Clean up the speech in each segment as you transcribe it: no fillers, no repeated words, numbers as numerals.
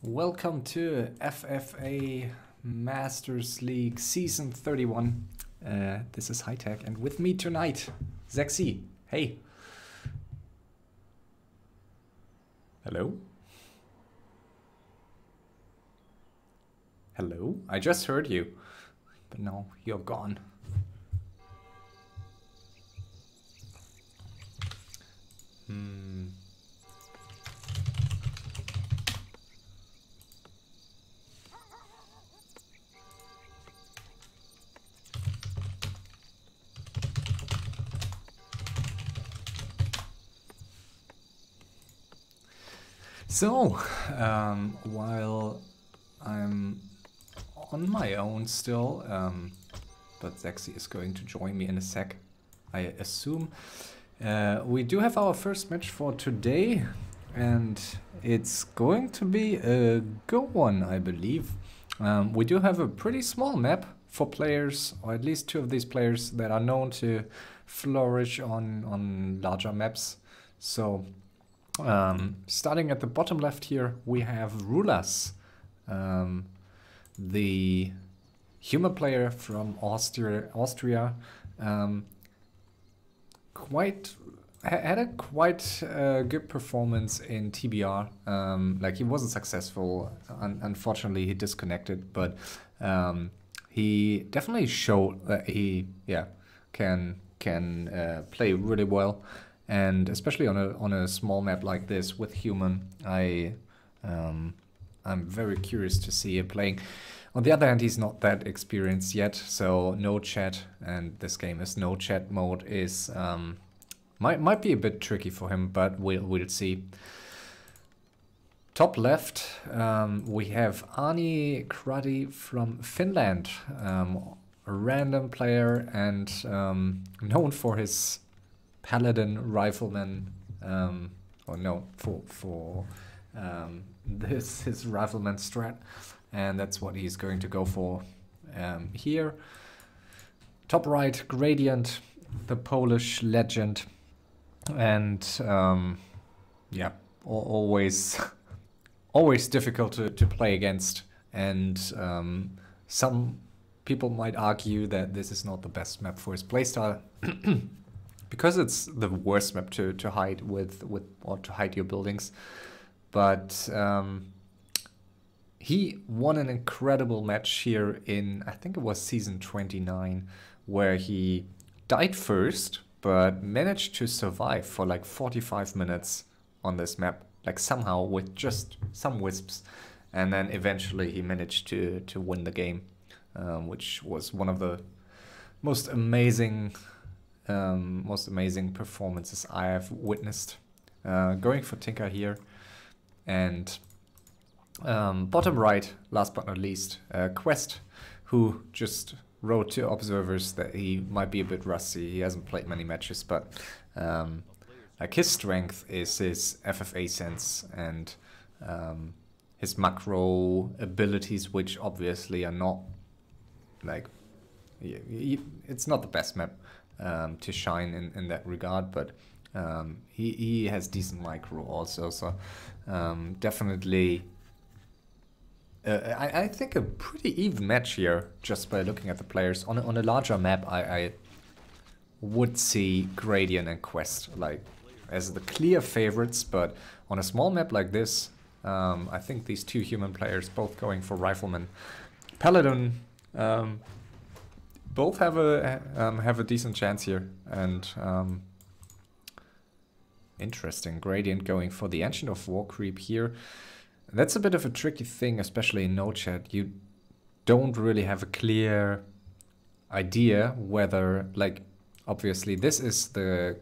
Welcome to FFA Masters League Season 31. This is High Tech, and with me tonight, Zexy. Hey. Hello? Hello? I just heard you, but now you're gone. So, while I'm on my own still, but Zexy is going to join me in a sec, I assume. We do have our first match for today, and it's going to be a good one, I believe. We do have a pretty small map for players, or at least two of these players that are known to flourish on larger maps. So, starting at the bottom left here, we have rulaZ, the human player from Austria. Had a quite good performance in TBR. Like, he wasn't successful. Unfortunately, he disconnected, but he definitely showed that he can play really well. And especially on a small map like this with human, I'm very curious to see him playing. On the other hand, he's not that experienced yet, so no chat, and this game is no chat mode is might be a bit tricky for him, but we'll see. Top left, we have Aarnikratti from Finland, a random player and known for his Paladin rifleman, or no, for his rifleman strat, and that's what he's going to go for here. Top right, Gradient, the Polish legend, and yeah, always difficult to play against, and some people might argue that this is not the best map for his playstyle. Because it's the worst map to hide with or to hide your buildings. But he won an incredible match here in, I think it was season 29, where he died first, but managed to survive for like 45 minutes on this map, like somehow with just some wisps. And then eventually he managed to win the game, which was one of the most amazing performances I have witnessed. Going for Tinker here. And bottom right, last but not least, Qwest, who just wrote to observers that he might be a bit rusty. He hasn't played many matches, but like, his strength is his FFA sense and his macro abilities, which obviously are not like, it's not the best map to shine in that regard, but he has decent micro also, so definitely I think a pretty even match here just by looking at the players. On a larger map, I would see Gradient and Qwest like as the clear favorites, but on a small map like this, I think these two human players, both going for Rifleman Paladin, both have a decent chance here. And interesting, Gradient going for the Ancient of War creep here. That's a bit of a tricky thing, especially in no chat. You don't really have a clear idea whether, like, obviously this is the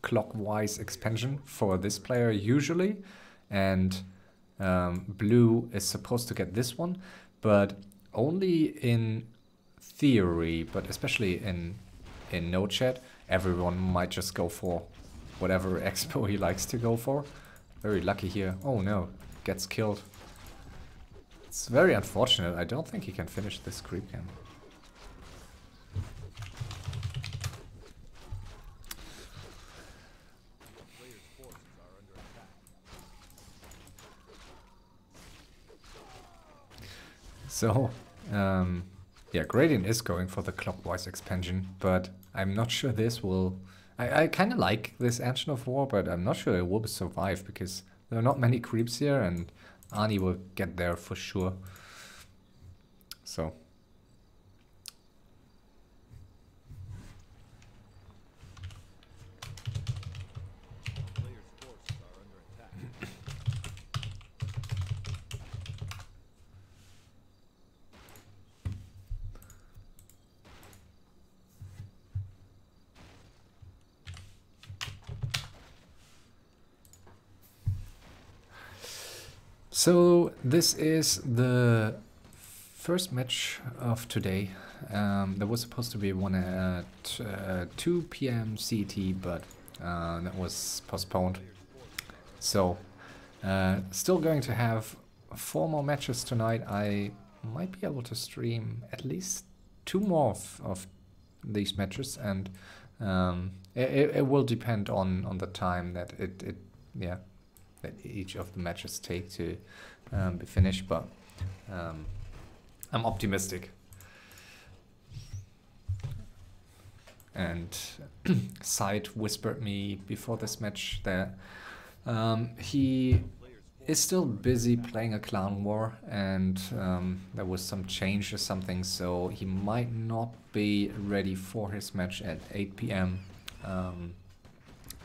clockwise expansion for this player usually, and blue is supposed to get this one, but only in theory, but especially in no chat, everyone might just go for whatever expo he likes to go for. Very lucky here. Oh no, gets killed. It's very unfortunate. I don't think he can finish this creep cam. So, yeah, Gradient is going for the clockwise expansion, but I'm not sure this will... I kind of like this Engine of War, but I'm not sure it will survive, because there are not many creeps here, and Arnie will get there for sure. So... So this is the first match of today. There was supposed to be one at 2 p.m. CT, but that was postponed. So still going to have 4 more matches tonight. I might be able to stream at least 2 more of these matches, and it will depend on the time that that each of the matches take to be finished, but I'm optimistic. And Side whispered me before this match that he is still busy playing a Clan War, and there was some change or something, so he might not be ready for his match at 8 p.m.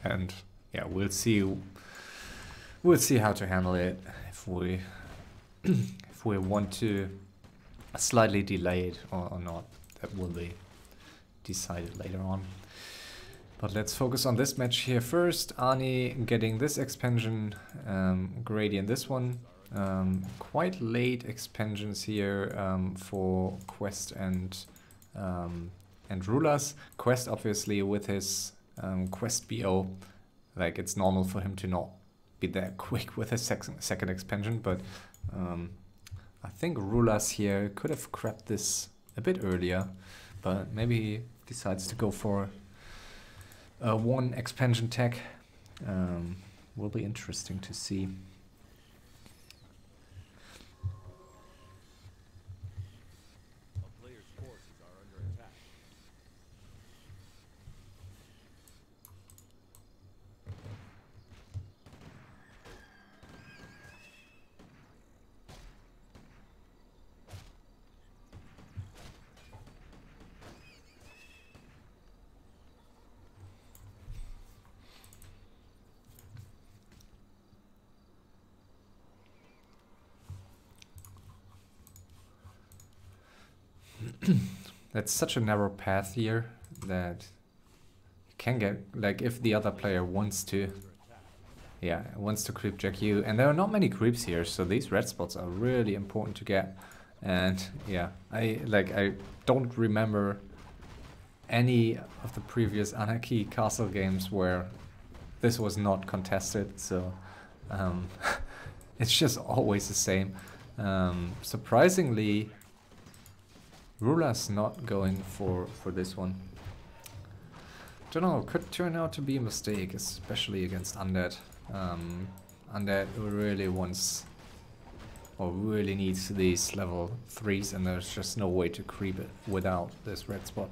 And yeah, we'll see. We'll see how to handle it if we if we want to slightly delay it or not. That will be decided later on. But let's focus on this match here first. Arnie getting this expansion, Gradient this one. Quite late expansions here for Qwest and rulaZ. Qwest obviously with his Qwest BO, like it's normal for him to not be that quick with his second expansion, but I think rulaZ here could have grabbed this a bit earlier, but maybe he decides to go for one expansion tech. Will be interesting to see. That's such a narrow path here that you can get, like, if the other player wants to, wants to creep jack you, and there are not many creeps here, so these red spots are really important to get. And yeah, I don't remember any of the previous Anarchy castle games where this was not contested, so it's just always the same. Surprisingly, rulaZ not going for this one. Don't know, could turn out to be a mistake, especially against Undead. Undead really wants, or really needs these level 3s, and there's just no way to creep it without this red spot.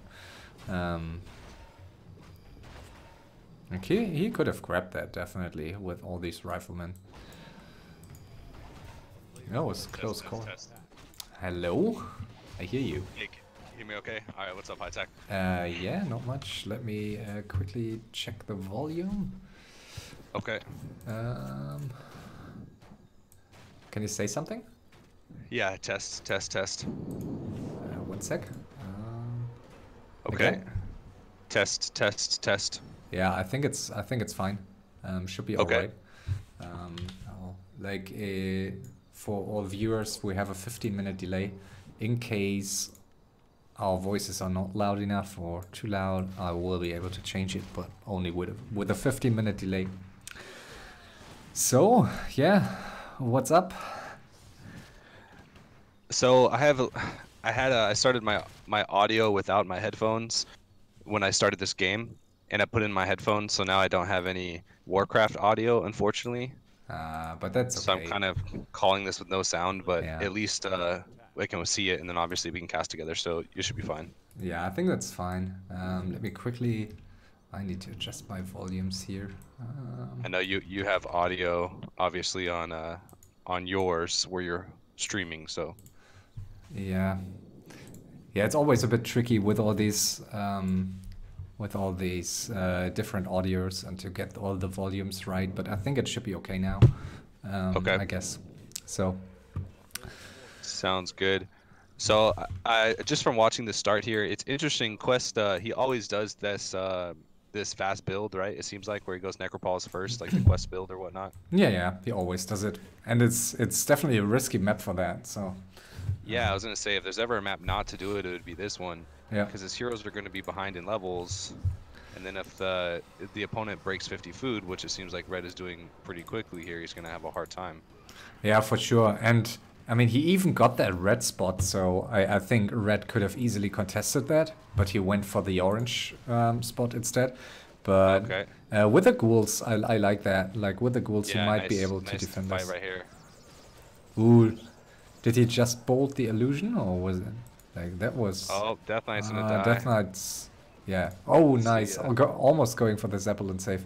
Okay, he could have grabbed that definitely with all these riflemen. That was a close call. Hello? I hear you. Hey, can you hear me okay? Alright, what's up, High Tech? Yeah, not much. Let me quickly check the volume. Okay. Can you say something? Yeah, test. 1 sec. Okay. Again? Test. Yeah, I think it's fine. Should be Okay. alright. For all viewers, we have a 15-minute delay. In case our voices are not loud enough or too loud, I will be able to change it, but only with a 15-minute delay. So yeah, what's up? So I started my audio without my headphones when I started this game, and I put in my headphones, so now I don't have any Warcraft audio, unfortunately. But that's okay. So I'm kind of calling this with no sound, but Yeah. at least I can see it, and then obviously we can cast together, so you should be fine. Yeah, I think that's fine. Let me quickly. I need to adjust my volumes here. I know you have audio obviously on yours where you're streaming, so Yeah, yeah, it's always a bit tricky with all these different audios and to get all the volumes right. But I think it should be okay now. okay. I guess. So. Sounds good. So I just from watching the start here, it's interesting. Qwest, he always does this fast build, right? It seems like where he goes Necropause first, like the Qwest build or whatnot. Yeah, he always does it, and it's definitely a risky map for that. So. Yeah, I was gonna say if there's ever a map not to do it, it would be this one. Yeah. Because his heroes are going to be behind in levels, and then if the opponent breaks 50 food, which it seems like Red is doing pretty quickly here, he's gonna have a hard time. Yeah, for sure. And I mean, he even got that red spot, so I think Red could have easily contested that, but he went for the orange spot instead. But Okay. With the ghouls, I like that. Like with the ghouls, Yeah, he might nice, be able to nice defend fight this. right here. Ooh, did he just bolt the illusion, or was it like that was? Oh, Death Knight's gonna die. Death Knight's, yeah. Oh, nice. See, Almost going for the Zeppelin save.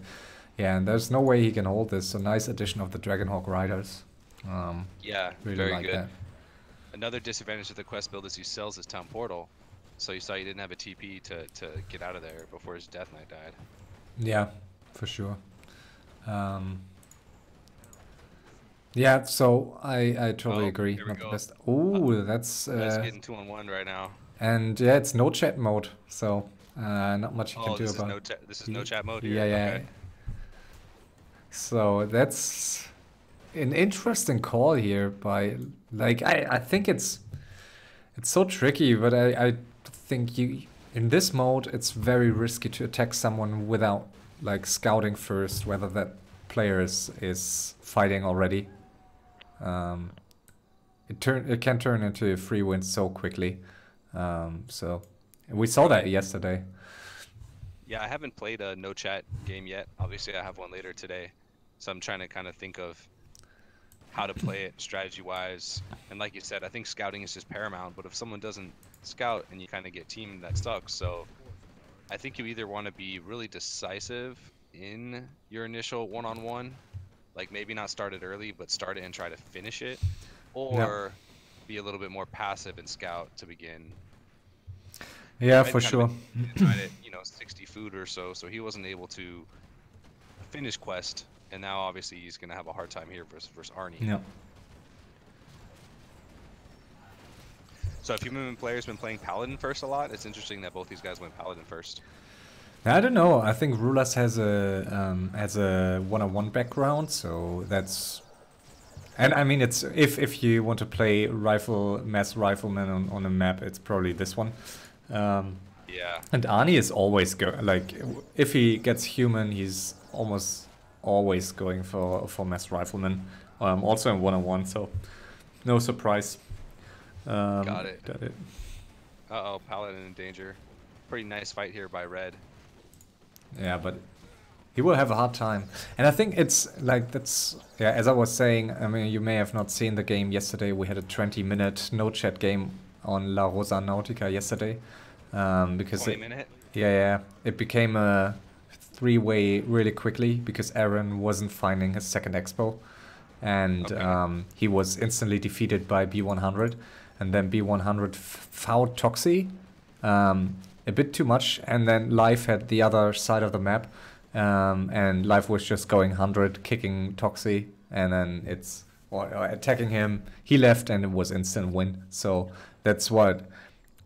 Yeah, and there's no way he can hold this. So nice addition of the Dragonhawk Riders. Yeah, Really very like good. that. Another disadvantage of the Qwest build is he sells his Town Portal, so you saw he didn't have a TP to get out of there before his Death Knight died. Yeah, for sure. Yeah, so I totally agree. Here we Not the go. best. Ooh, that's Red's getting 2-on-1 right now. and yeah, it's no chat mode, so not much you can do this about. is no this is no chat mode here. Yeah, yeah. Okay. So that's an interesting call here by like I think it's so tricky, but I think you in this mode it's very risky to attack someone without like scouting first whether that player is fighting already. It can turn into a free win so quickly. So we saw that yesterday. Yeah, I haven't played a no chat game yet. Obviously, I have one later today, so I'm trying to kind of think of how to play it strategy-wise. And like you said, I think scouting is just paramount. But if someone doesn't scout and you kind of get teamed, that sucks. So I think you either want to be really decisive in your initial one-on-one, like maybe not start it early, but start it and try to finish it, or be a little bit more passive and scout to begin. Yeah, for sure. Tried it, 60 food or so he wasn't able to finish Qwest, and now obviously he's gonna have a hard time here versus Arnie. Yeah. So if human players been playing Paladin first a lot, it's interesting that both these guys went Paladin first. I don't know. I think rulaZ has a one-on-one background, so that's. And I mean, it's if you want to play mass rifleman on a map, it's probably this one. Yeah. And Arnie is always like if he gets human, he's almost always going for mass rifleman. Also in one-on-one, so no surprise. Got it. Got it. Uh-oh, Paladin in danger. Pretty nice fight here by Red. Yeah, but he will have a hard time. And I think it's like yeah, as I was saying, I mean, you may have not seen the game yesterday. We had a 20-minute no chat game on La Rosa Nautica yesterday. Because 20-minute? Yeah, it became a 3-way really quickly because Aaron wasn't finding his second expo. And he was instantly defeated by B100. And then B100 fouled Toxie a bit too much. And then Life had the other side of the map. And Life was just going 100, kicking Toxie. And then or attacking him. He left and it was instant win. So that's what...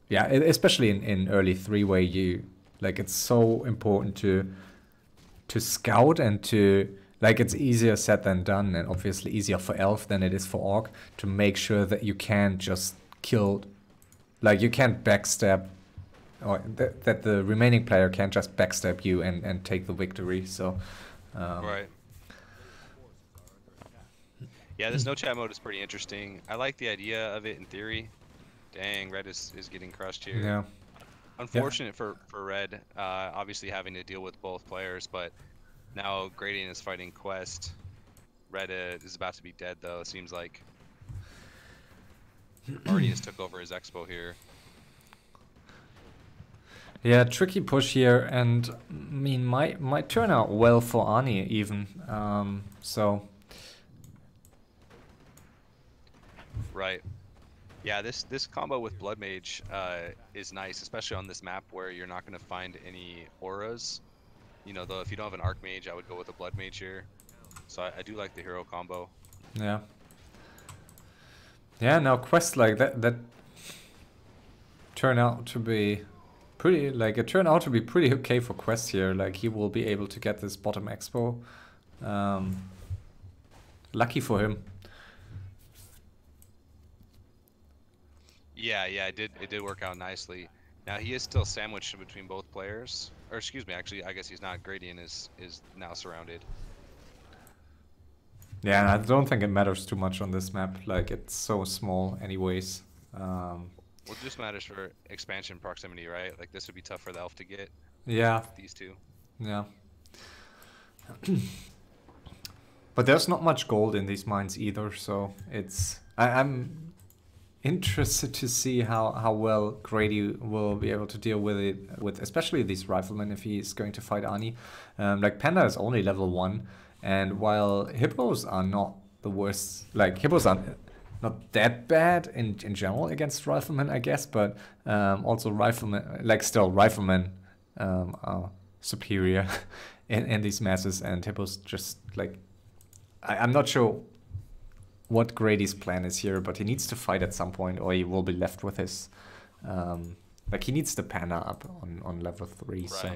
Yeah, especially in early 3-way, it's so important to scout and to... Like, it's easier said than done, and obviously easier for Elf than it is for Orc, to make sure that you can't just kill... Like, you can't backstab, or that the remaining player can't just backstab you and take the victory, so... Right. Yeah, this no chat mode is pretty interesting. I like the idea of it in theory. Dang, Red is getting crushed here. Yeah. Unfortunate for Red, obviously having to deal with both players, but... Now Gradient is fighting Qwest. Red is about to be dead though, it seems like. Arnie has took over his expo here. Yeah, tricky push here, and I mean, might turn out well for Arnie even. So. Right. Yeah, this combo with Blood Mage is nice, especially on this map where you're not going to find any auras. You know, though, if you don't have an Archmage, I would go with a Blood Mage here. So I do like the hero combo. Yeah. Yeah, now Qwest, like that turned out to be pretty, like it turned out to be pretty okay for Qwest here. Like he will be able to get this bottom expo. Lucky for him. Yeah, it did work out nicely. Now he is still sandwiched between both players. Or excuse me, actually I guess he's not. Gradient is now surrounded. Yeah, I don't think it matters too much on this map. Like it's so small anyways. Well, this matters for expansion proximity, right? Like this would be tough for the elf to get. Yeah. These two. Yeah. But there's not much gold in these mines either, so it's I'm interested to see how well Grady will be able to deal with it, with especially these riflemen if he's going to fight Arnie. Like Panda is only level 1, and while hippos are not the worst, like hippos are not that bad in general against riflemen, I guess, but also riflemen, like still riflemen are superior in these masses, and hippos just like I'm not sure what Grady's plan is here, but he needs to fight at some point, or he will be left with his like he needs the Panda up on level 3. Right. So.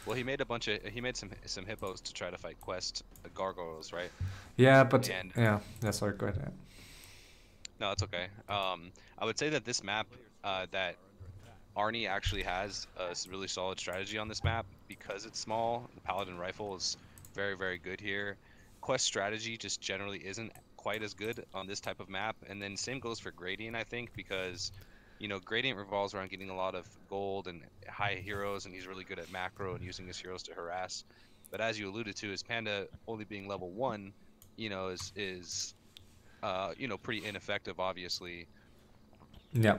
Well, he made some hippos to try to fight Qwest gargoyles, right? Yeah, but and, yeah, sorry, go ahead. No, it's okay. I would say that this map that Arnie actually has a really solid strategy on this map because it's small. The Paladin rifle is very, very good here. Qwest strategy just generally isn't quite as good on this type of map, and then same goes for Gradient, I think, because you know Gradient revolves around getting a lot of gold and high heroes, and he's really good at macro and using his heroes to harass. But as you alluded to, his Panda only being level 1, you know, is you know, pretty ineffective, obviously. Yeah,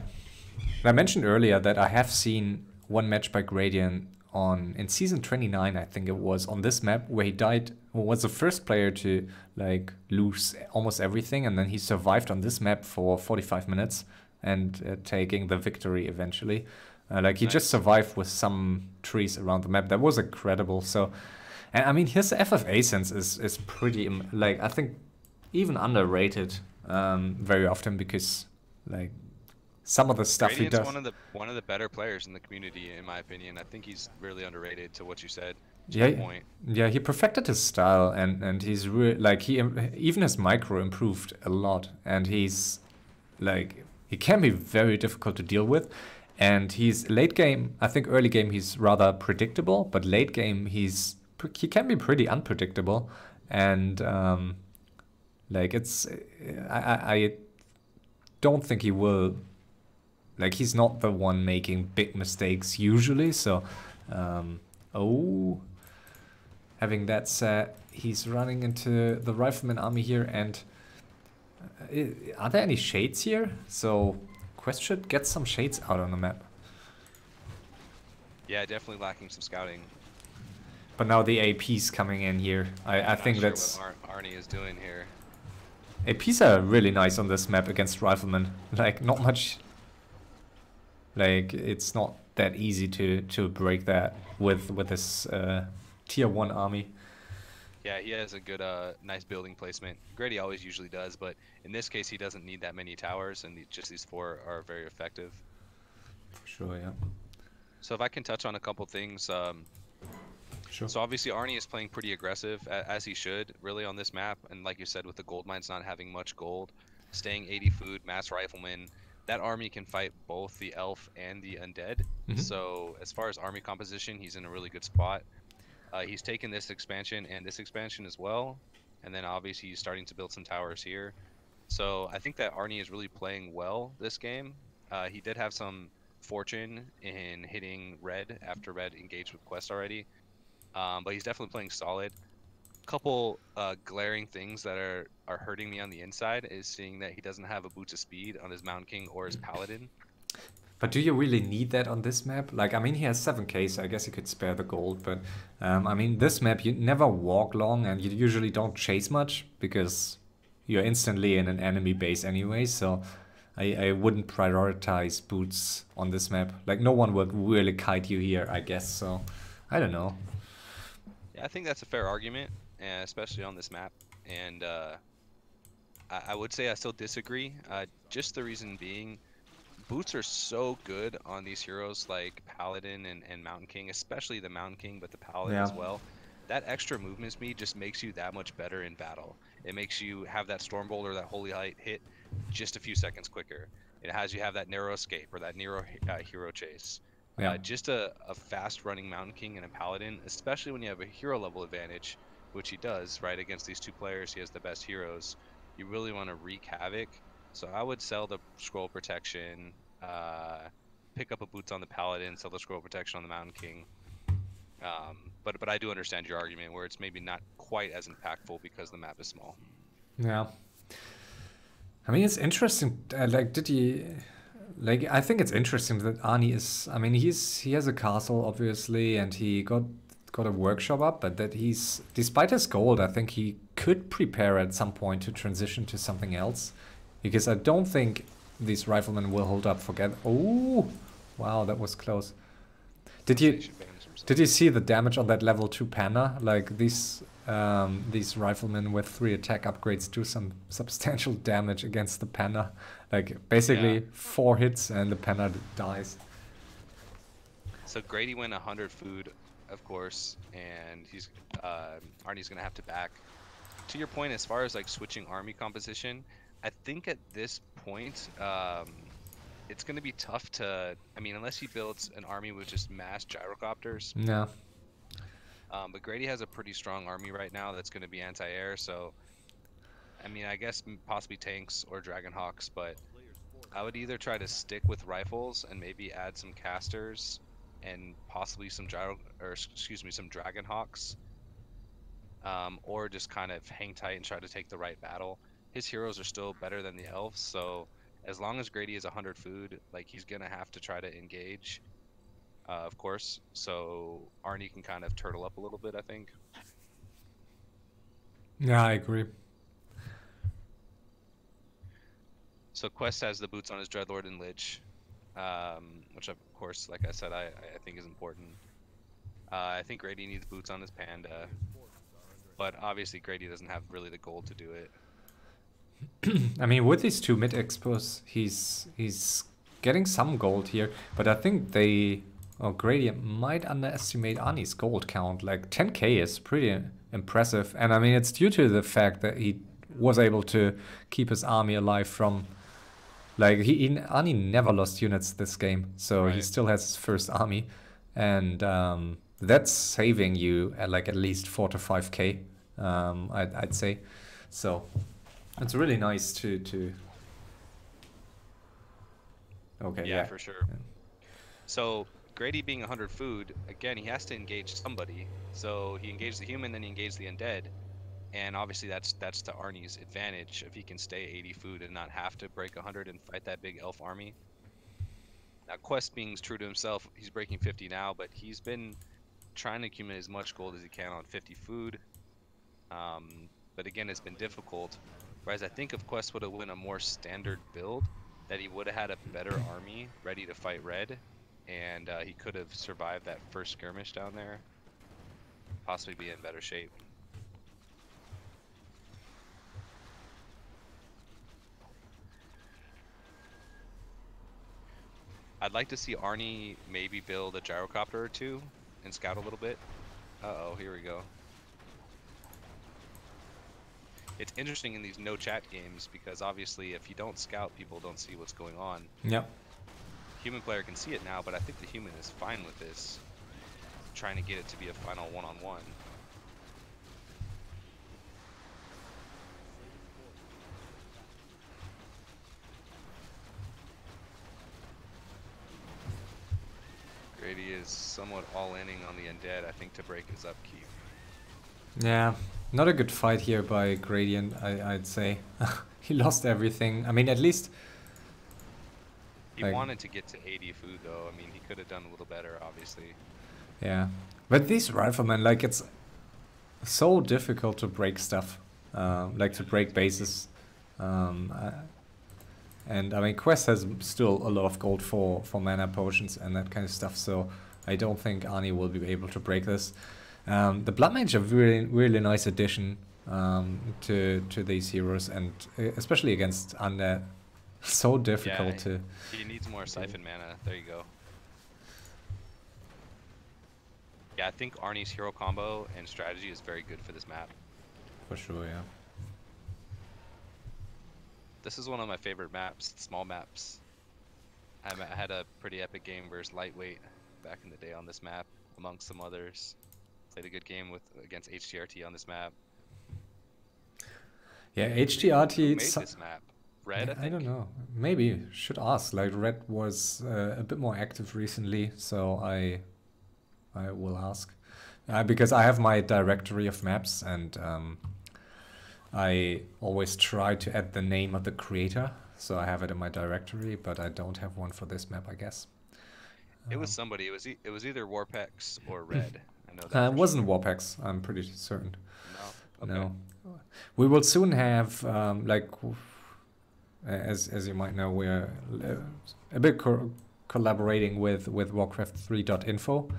I mentioned earlier that I have seen one match by Gradient in season 29, I think it was, on this map where he died, was the first player to like lose almost everything, and then he survived on this map for 45 minutes and taking the victory eventually. Like he just survived with some trees around the map. That was incredible. So, and I mean, his FFA sense is pretty like I think even underrated very often, because like some of the stuff Gradient's he does. one of the better players in the community, in my opinion. I think he's really underrated to what you said. Yeah, point. Yeah, he perfected his style, and he's really like he even his micro improved a lot, and he's like he can be very difficult to deal with, and he's late game. I think early game he's rather predictable, but late game he can be pretty unpredictable, and like it's I don't think he will. Like he's not the one making big mistakes usually, so having that said, he's running into the rifleman army here, and are there any shades here? So Qwest should get some shades out on the map. Yeah, definitely lacking some scouting. But now the AP's coming in here. I think sure that's what Arnie is doing here. APs are really nice on this map against riflemen. Like not much. Like it's not that easy to break that with this tier 1 army. Yeah, he has a good nice building placement. Grady always usually does, but in this case he doesn't need that many towers, and just these 4 are very effective. For sure, yeah. So if I can touch on a couple things. Sure. So obviously Arnie is playing pretty aggressive, as he should, really, on this map. And like you said, with the gold mines not having much gold, staying 80 food, mass riflemen, that army can fight both the elf and the undead. So as far as army composition, he's in a really good spot. He's taken this expansion and this expansion as well, and then obviously he's starting to build some towers here. So I think that Arnie is really playing well this game. He did have some fortune in hitting red after red engaged with Qwest already, but he's definitely playing solid. Couple glaring things that are hurting me on the inside is seeing that he doesn't have a Boots of Speed on his Mountain King or his Paladin. But do you really need that on this map? Like, I mean, he has 7k, so I guess he could spare the gold. But, I mean, this map, you never walk long and you usually don't chase much because you're instantly in an enemy base anyway. So I wouldn't prioritize boots on this map. Like, no one would really kite you here, I guess. So, I don't know. Yeah, I think that's a fair argument, and especially on this map. And I would say I still disagree. Just the reason being, boots are so good on these heroes like Paladin and Mountain King, especially the Mountain King, but the Paladin Yeah. as well. That extra movement speed just makes you that much better in battle. It makes you have that Stormbolt or that Holy Light hit just a few seconds quicker. It has you have that narrow escape or that narrow hero chase. Yeah. Just a fast running Mountain King and a Paladin, especially when you have a hero level advantage, which he does, right? Against these two players, he has the best heroes. You really want to wreak havoc. So I would sell the scroll protection, pick up a boots on the Paladin, sell the scroll protection on the Mountain King. But I do understand your argument where it's maybe not quite as impactful because the map is small. Yeah. I mean, it's interesting. Like, did he? Like, I think it's interesting that Arnie is. I mean, he has a castle obviously, and he got a workshop up, but that he's, despite his gold, I think he could prepare at some point to transition to something else, because I don't think these riflemen will hold up. Forget. Oh, wow, that was close. Did you see the damage on that level 2 Panda? Like, these riflemen with 3 attack upgrades do some substantial damage against the Panda. Like, basically 4 hits and the Panda dies. So Grady went 100 food, of course, and he's Arnie's gonna have to back. To your point, as far as like switching army composition, I think at this point, it's going to be tough to, I mean, unless he builds an army with just mass gyrocopters. Yeah. But Grady has a pretty strong army right now that's going to be anti-air, so, I mean, I guess possibly tanks or Dragonhawks, but I would either try to stick with rifles and maybe add some casters and possibly some some Dragonhawks, or just kind of hang tight and try to take the right battle. His heroes are still better than the elves, so as long as Grady is 100 food, like, he's gonna have to try to engage, of course. So Arnie can kind of turtle up a little bit, I think. Yeah, I agree. So Qwest has the boots on his Dreadlord and Lich, which of course, like I said, I think is important. I think Grady needs boots on his Panda, but obviously Grady doesn't have really the gold to do it. I mean, with these 2 mid expos, he's getting some gold here, but I think Grady might underestimate Arnie's gold count. Like, 10k is pretty impressive, and I mean, it's due to the fact that he was able to keep his army alive from, like, Arnie never lost units this game, so he still has his first army, and that's saving you at like at least 4 to 5k, I'd say. So it's really nice to Okay, Yeah, for sure. Yeah. So Grady being 100 food, again, he has to engage somebody. So he engaged the human, then he engaged the undead. And obviously that's to Arnie's advantage if he can stay 80 food and not have to break 100 and fight that big elf army. Now Qwest being true to himself, he's breaking 50 now, but he's been trying to accumulate as much gold as he can on 50 food. But again, it's been difficult. Whereas I think if Qwest would have went a more standard build, that he would have had a better army ready to fight red, and he could have survived that first skirmish down there, possibly be in better shape. I'd like to see Arnie maybe build a gyrocopter or 2 and scout a little bit. Uh-oh, here we go. It's interesting in these no chat games because obviously if you don't scout, people don't see what's going on. Yep. Human player can see it now, but I think the human is fine with this, trying to get it to be a final one-on-one. Grady is somewhat all-inning on the undead, I think, to break his upkeep. Yeah, Not a good fight here by Gradient, I'd say. He lost everything. I mean, at least... He wanted to get to 80 food, though. I mean, he could have done a little better, obviously. Yeah. But these riflemen, like, it's so difficult to break stuff. Like, to break bases. And, I mean, Qwest has still a lot of gold for mana potions and that kind of stuff, so I don't think Arnie will be able to break this. The Blood Mage are really nice addition to these heroes, and especially against Undead. So difficult to... He needs more Siphon mana. There you go. Yeah, I think Arnie's hero combo and strategy is very good for this map. For sure, yeah. This is one of my favorite maps, small maps. I had a pretty epic game versus Lightweight back in the day on this map, amongst some others. Played a good game against HTRT on this map. Yeah, HTRT... Who made this map? Red, yeah, I think? I don't know. Maybe. Should ask. Like, Red was a bit more active recently, so I will ask. Because I have my directory of maps, and I always try to add the name of the creator, so I have it in my directory, but I don't have one for this map, I guess. It was somebody. It was either Warpex or Red. I know that. It wasn't Warpex, I'm pretty certain. No. Okay. No. We will soon have, like... As you might know, we're a bit collaborating with Warcraft3.info,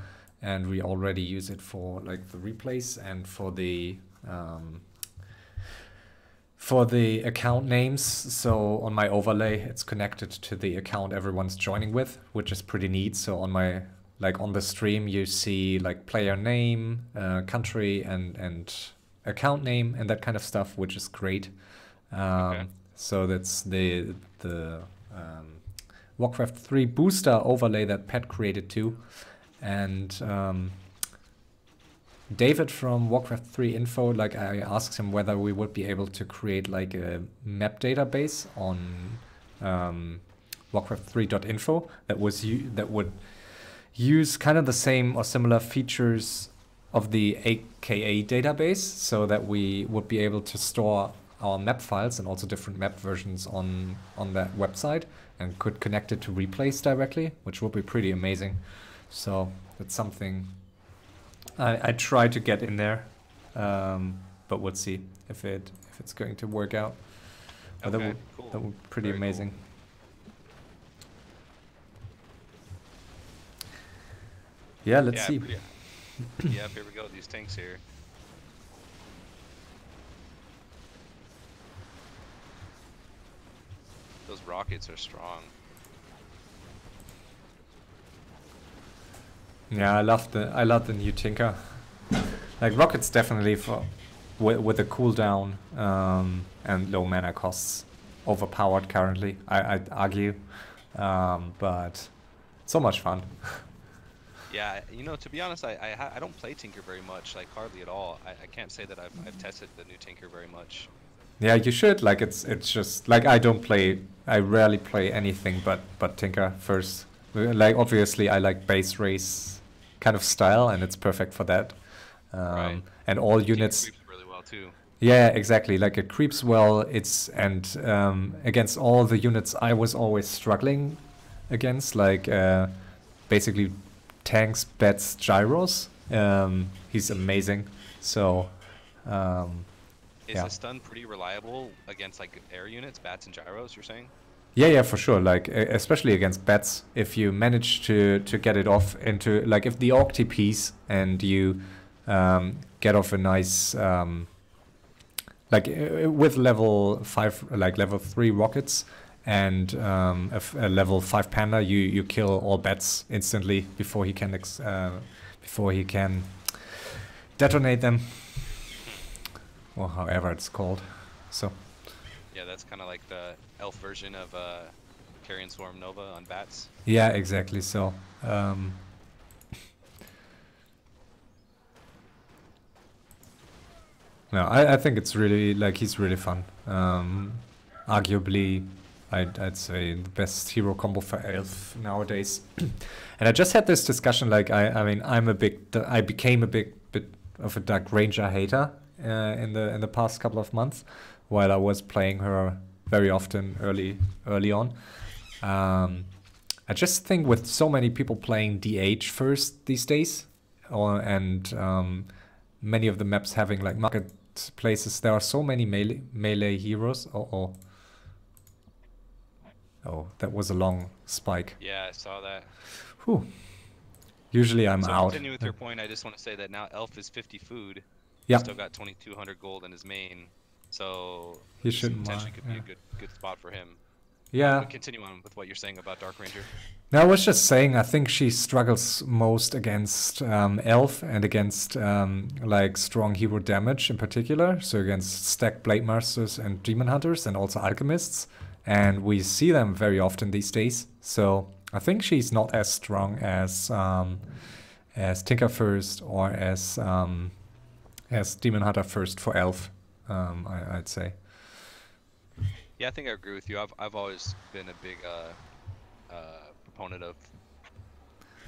and we already use it for like the replays and for the account names. So on my overlay, it's connected to the account everyone's joining with, which is pretty neat. So on my on the stream, you see like player name, country, and account name and that kind of stuff, which is great. Okay. So that's the Warcraft 3 booster overlay that Pat created too. And David from Warcraft 3 info, like I asked him whether we would be able to create like a map database on Warcraft 3.info that would use kind of the same or similar features of the AKA database, so that we would be able to store our map files and also different map versions on that website, and could connect it to replays directly, which would be pretty amazing. So that's something I try to get in there, but we'll see if it's going to work out. But Okay, that would be pretty Very amazing. Cool. Yeah, let's see. Yeah, here we go. These tanks here. Those rockets are strong. Yeah, I love the new Tinker. Like rockets definitely with the cooldown and low mana costs overpowered currently, I'd argue, but so much fun. Yeah, you know, to be honest, I don't play Tinker very much, like hardly at all. I can't say that I've tested the new Tinker very much. Yeah, you should. Like it's just like I rarely play anything but Tinker first. Like obviously I like base race kind of style, and it's perfect for that. Right. And all units Tinker creeps really well too. Yeah, exactly. Like it creeps well. It's against all the units I was always struggling against, like basically tanks, bats, gyros. He's amazing. So Is a stun pretty reliable against like air units, bats and gyros, you're saying? Yeah, for sure. Like especially against bats, if you manage to get it off into like if the orc TPs and you get off a nice like with level 5, like level 3 rockets and a level 5 panda, you kill all bats instantly before he can detonate them, or however it's called. So yeah, that's kind of like the elf version of Carrion Swarm Nova on bats. Yeah, exactly. So no, I think it's really like he's really fun. Arguably, I'd say the best hero combo for elf nowadays. And I just had this discussion. Like I mean, I became a bit of a Dark Ranger hater in the past couple of months, while I was playing her very often early on. I just think with so many people playing DH first these days, and many of the maps having like marketplaces, there are so many melee heroes. Oh, that was a long spike. Yeah, I saw that. Whew. Usually I'm out. Continue with your point. I just want to say that now Elf is 50 food. Yeah. He's still got 2,200 gold in his main, so He this shouldn't potentially mind, could be a good spot for him. Yeah. But continue on with what you're saying about Dark Ranger. No, I was just saying, I think she struggles most against Elf and against like strong hero damage in particular. So against stacked Blade Masters and Demon Hunters and also Alchemists. And we see them very often these days. So I think she's not as strong as Tinker first or as Demon Hunter first for Elf, I'd say. Yeah, I think I agree with you. I've always been a big proponent of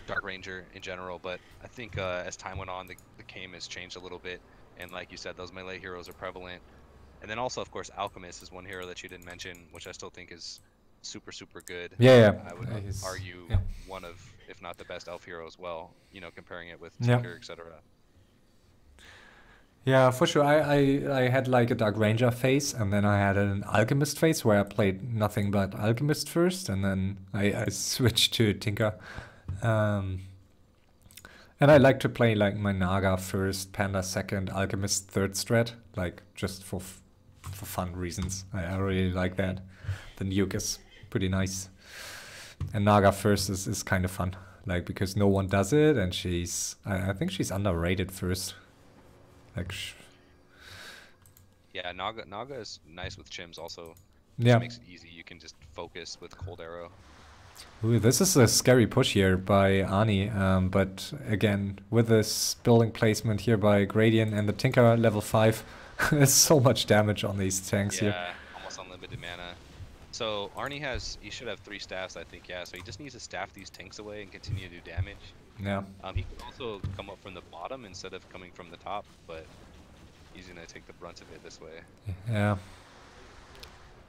Dark Ranger in general, but I think as time went on, the game has changed a little bit, and like you said, those melee heroes are prevalent. And then also, of course, Alchemist is one hero that you didn't mention, which I still think is super good. Yeah. I would argue one of, if not the best elf hero as well, you know, comparing it with Tinker, etc. Yeah, for sure. I had like a Dark Ranger phase, and then I had an Alchemist phase where I played nothing but Alchemist first, and then I switched to Tinker. And I like to play like my Naga first, Panda second, Alchemist third strat, like just for fun reasons. I really like that. The nuke is pretty nice. And Naga first is kind of fun, like because no one does it, and I think she's underrated first. Like, yeah, Naga is nice with chims also. Yeah, makes it easy. You can just focus with Cold Arrow. Ooh, this is a scary push here by Arnie, but again, with this building placement here by Gradient and the Tinker level 5, there's so much damage on these tanks here. Yeah, almost unlimited mana. So Arnie he should have 3 staffs, I think, yeah, so he just needs to staff these tanks away and continue to do damage. Yeah. He can also come up from the bottom instead of coming from the top, but he's going to take the brunt of it this way. Yeah.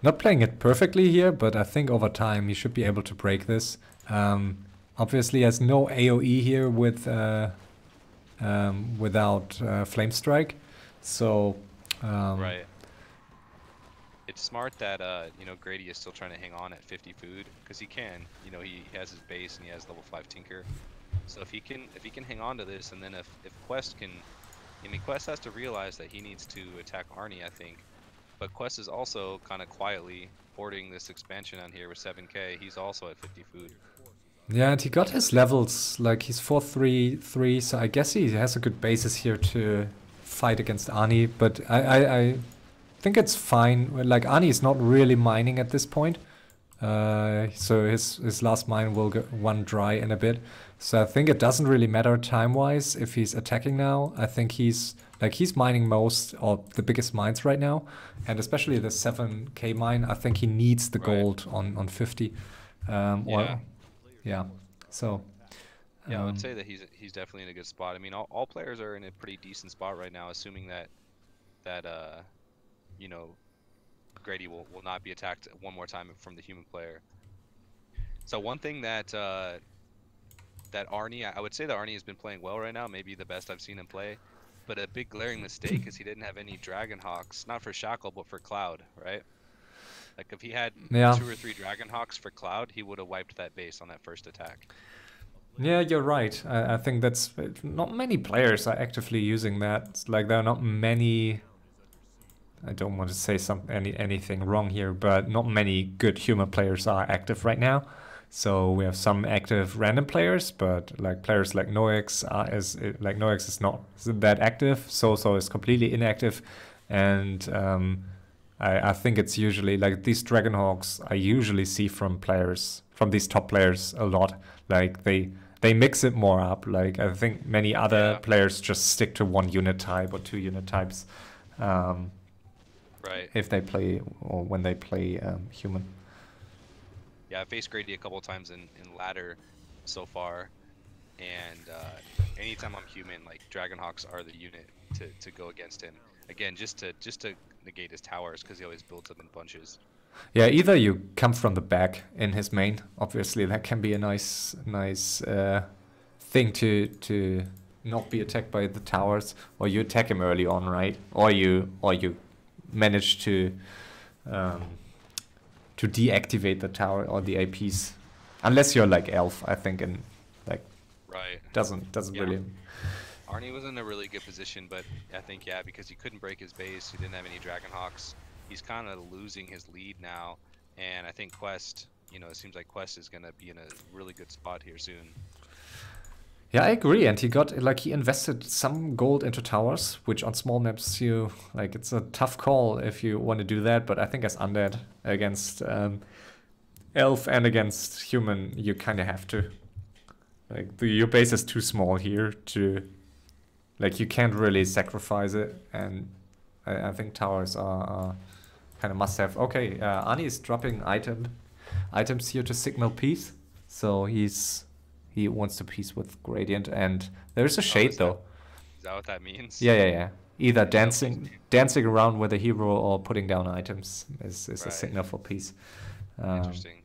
Not playing it perfectly here, but I think over time he should be able to break this. Obviously, has no AoE here with without Flame Strike, so right. It's smart that you know, Grady is still trying to hang on at 50 food because he can. You know, he has his base and he has level 5 Tinker. So if he can hang on to this, and then if Qwest can, I mean, Qwest has to realize that he needs to attack Arnie, I think. But Qwest is also kind of quietly boarding this expansion on here with 7k. He's also at 50 food. Yeah, and he got his levels, like he's 4-3-3, so I guess he has a good basis here to fight against Arnie, but I think it's fine. Like, Arnie is not really mining at this point, so his last mine will run dry in a bit. So I think it doesn't really matter time-wise if he's attacking now. I think he's mining most or the biggest mines right now, and especially the 7k mine. I think he needs the gold on 50. Yeah. So. Yeah, I would say that he's definitely in a good spot. I mean, all players are in a pretty decent spot right now, assuming that you know, Grady will not be attacked one more time from the human player. So one thing that Arnie, I would say that Arnie has been playing well right now, maybe the best I've seen him play. But a big glaring mistake is he didn't have any Dragon Hawks, not for Shackle, but for Cloud, right? Like if he had 2 or 3 Dragon Hawks for Cloud, he would have wiped that base on that first attack. Yeah, you're right. I think that's not many players are actively using that. Like there are not many. I don't want to say anything wrong here, but not many good human players are active right now. So we have some active random players, but like players like Noix is not that active. So is completely inactive, and I think it's usually like these Dragonhawks I usually see from these top players a lot. Like they mix it more up. Like I think many other players just stick to 1 unit type or 2 unit types. Right. If they play or when they play human. Yeah, I faced Grady a couple times in ladder so far, and anytime I'm human, like Dragonhawks are the unit to go against him. again, just to negate his towers, because he always builds them in bunches. Yeah, either you come from the back in his main. Obviously, that can be a nice thing to not be attacked by the towers, or you attack him early on, right? Or you manage to deactivate the tower or the APs, unless you're like Elf, I think, and like Right. doesn't Yeah. really. Arnie was in a really good position, but I think, yeah, because he couldn't break his base, he didn't have any Dragonhawks, he's kind of losing his lead now, and I think Qwest, you know, it seems like Qwest is going to be in a really good spot here soon. Yeah, I agree, and he got like he invested some gold into towers, which on small maps you like it's a tough call if you want to do that. But I think as undead against elf and against human, you kind of have to. Like your base is too small here to, like you can't really sacrifice it, and I think towers are kind of must have. Okay, Ani is dropping items here to signal peace, so he wants to peace with Gradient, and there's a shade though. Is that what that means? Yeah. Either dancing around with a hero or putting down items is a signal for peace. Interesting. Okay.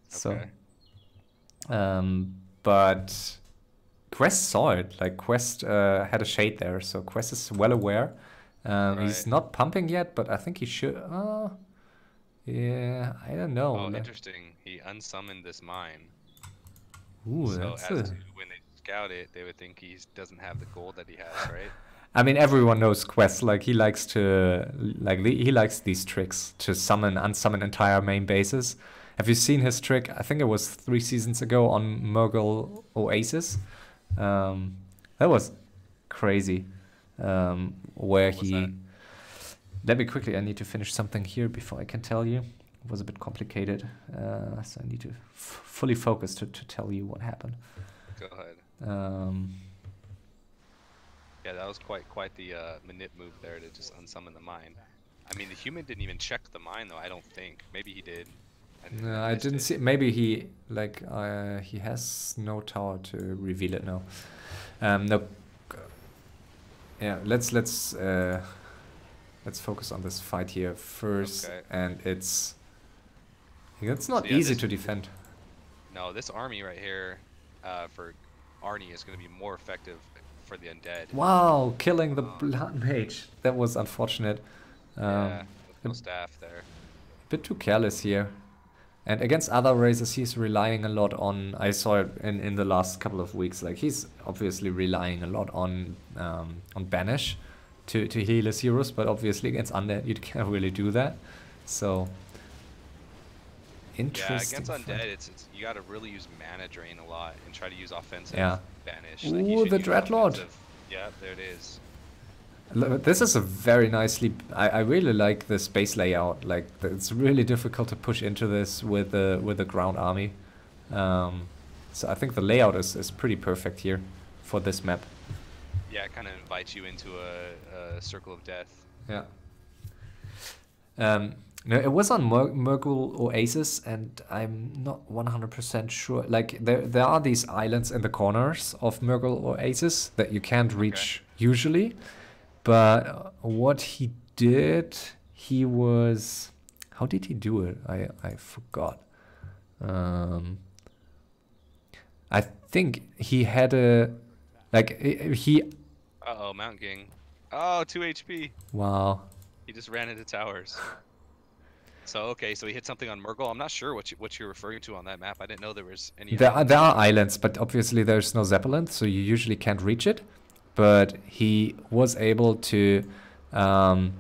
So, but Qwest saw it. Like Qwest had a shade there, so Qwest is well aware. He's not pumping yet, but I think he should. Yeah, I don't know. Oh, interesting. He unsummoned this mine. Ooh, so that's as to when they scout it, they would think he doesn't have the gold that he has, right? I mean, everyone knows Qwest. Like he likes to, he likes these tricks to unsummon entire main bases. Have you seen his trick? I think it was 3 seasons ago on Murgle Oasis. That was crazy. Where he. Let me quickly. I need to finish something here before I can tell you. It was a bit complicated, so I need to fully focus to tell you what happened. Go ahead. Yeah, that was quite the manip move there to just unsummon the mine. I mean, the human didn't even check the mine though. I don't think. Maybe he did. No, I didn't see. Maybe he he has no tower to reveal it now. No. Yeah, let's focus on this fight here first, and it's not easy to defend. No, this army right here for Arnie is going to be more effective for the undead. Wow, killing the blood mage. That was unfortunate. Yeah, no staff there. A bit too careless here. And against other races, he's relying a lot on. I saw it in the last couple of weeks. Like he's obviously relying a lot on banish to heal his heroes, but obviously against undead, you can't really do that. So interesting. Yeah, against undead, it's you got to really use mana drain a lot and try to use offensive banish. Ooh, like the Dreadlord. Yeah, there it is. This is a very nicely. I really like the space layout. Like it's really difficult to push into this with the ground army. So I think the layout is pretty perfect here for this map. Yeah, it kind of invites you into a circle of death. Yeah. No, it was on Murgle Oasis, and I'm not 100% sure. Like there are these islands in the corners of Murgle Oasis that you can't reach usually. But what he did, he was... How did he do it? I forgot. I think he had a... Like, he... Uh-oh, Mount King. Oh, 2 HP. Wow. He just ran into towers. So, okay, so he hit something on Murgle. I'm not sure what you're referring to on that map. I didn't know there was any... There are islands, but obviously there's no Zeppelin, so you usually can't reach it. But he was able to... so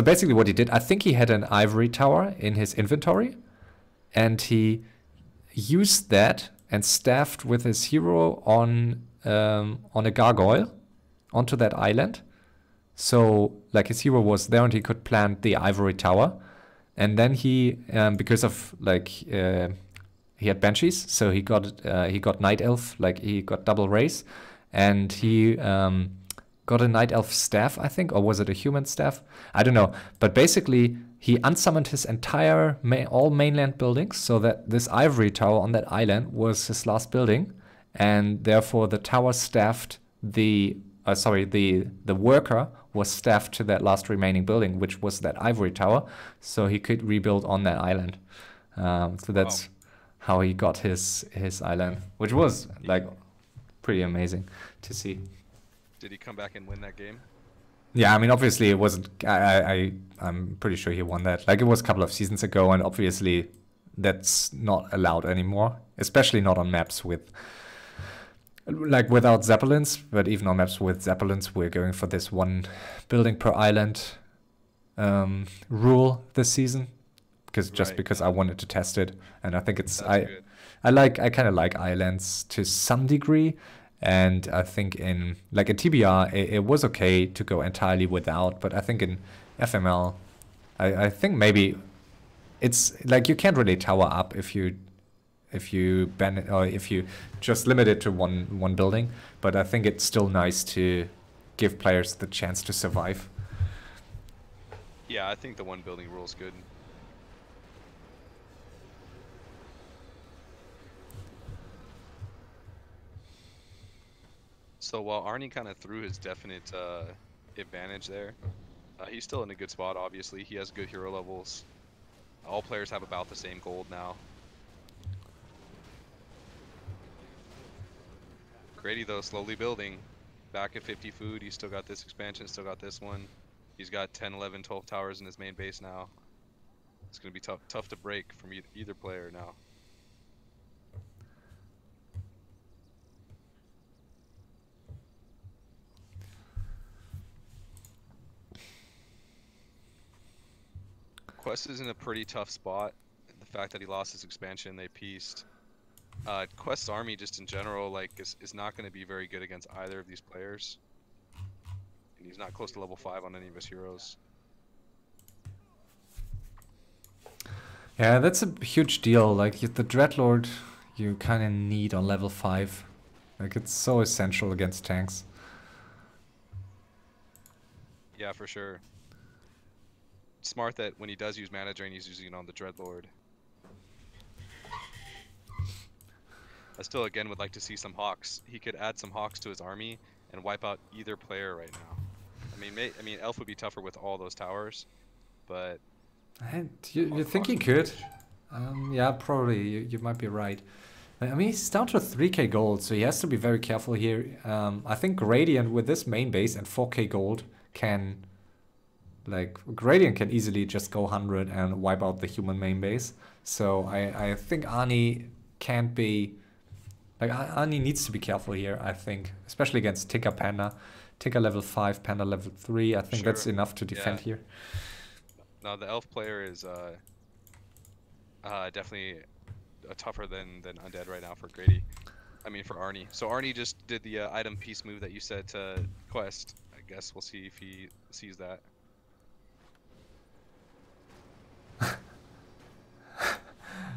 basically what he did, I think he had an ivory tower in his inventory. And he used that and staffed with his hero on a gargoyle onto that island. So like his hero was there and he could plant the ivory tower. And then he, because of like... he had banshees, so he got night elf, like he got double race. And he got a night elf staff, I think, or was it a human staff? I don't know. But basically, he unsummoned his entire all mainland buildings, so that this ivory tower on that island was his last building, and therefore the tower staffed the sorry, the worker was staffed to that last remaining building, which was that ivory tower, so he could rebuild on that island. So that's how he got his island, which was like pretty amazing to see. Did he come back and win that game? Yeah, I mean, obviously it wasn't. I'm pretty sure he won that. Like, it was a couple of seasons ago, and obviously that's not allowed anymore, especially not on maps with, like, without zeppelins. But even on maps with zeppelins, we're going for this one building per island rule this season, because I wanted to test it, and I think it's I kind of like islands to some degree. And I think in like a TBR, it was okay to go entirely without, but I think in FML, I think maybe it's like you can't really tower up if you ban it, or if you just limit it to one building. But I think it's still nice to give players the chance to survive. Yeah, I think the one building rule is good. So while Arnie kind of threw his definite advantage there, he's still in a good spot, obviously. He has good hero levels. All players have about the same gold now. Grady, though, slowly building. Back at 50 food, he's still got this expansion, still got this one. He's got 10, 11, 12 towers in his main base now. It's going to be tough to break from either player now. Qwest is in a pretty tough spot. The fact that he lost his expansion, they pieced. Qwest's army, just in general, like is not going to be very good against either of these players. And he's not close to level 5 on any of his heroes. Yeah, that's a huge deal. Like, the Dreadlord, you kind of need on level 5. Like, it's so essential against tanks. Yeah, for sure. Smart that when he does use mana drain, he's using it on the Dreadlord. I still, again, would like to see some Hawks. He could add some Hawks to his army and wipe out either player right now. I mean, Elf would be tougher with all those towers, but... And you think he could? Yeah, probably. You might be right. I mean, he's down to 3k gold, so he has to be very careful here. I think Gradient with this main base and 4k gold can... Like, Gradient can easily just go 100 and wipe out the human main base. So I think Arnie can't be... Like, Arnie needs to be careful here, I think. Especially against Tika Panda. Tika level 5, Panda level 3. I think that's enough to defend here. No, the Elf player is definitely tougher than Undead right now for Grady. I mean, for Arnie. So Arnie just did the item piece move that you said to Qwest. I guess we'll see if he sees that.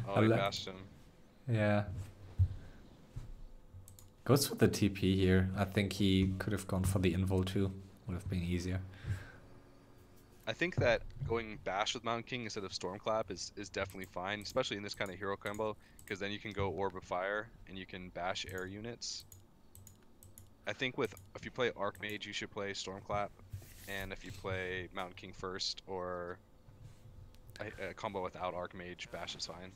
Oh, he bashed him. Yeah. Goes for the TP here. I think he could have gone for the invul too. Would have been easier. I think that going bash with Mountain King instead of Stormclap is definitely fine, especially in this kind of hero combo, because then you can go Orb of Fire and you can bash air units. I think if you play Archmage, you should play Stormclap, and if you play Mountain King first or a combo without Archmage, bash is fine.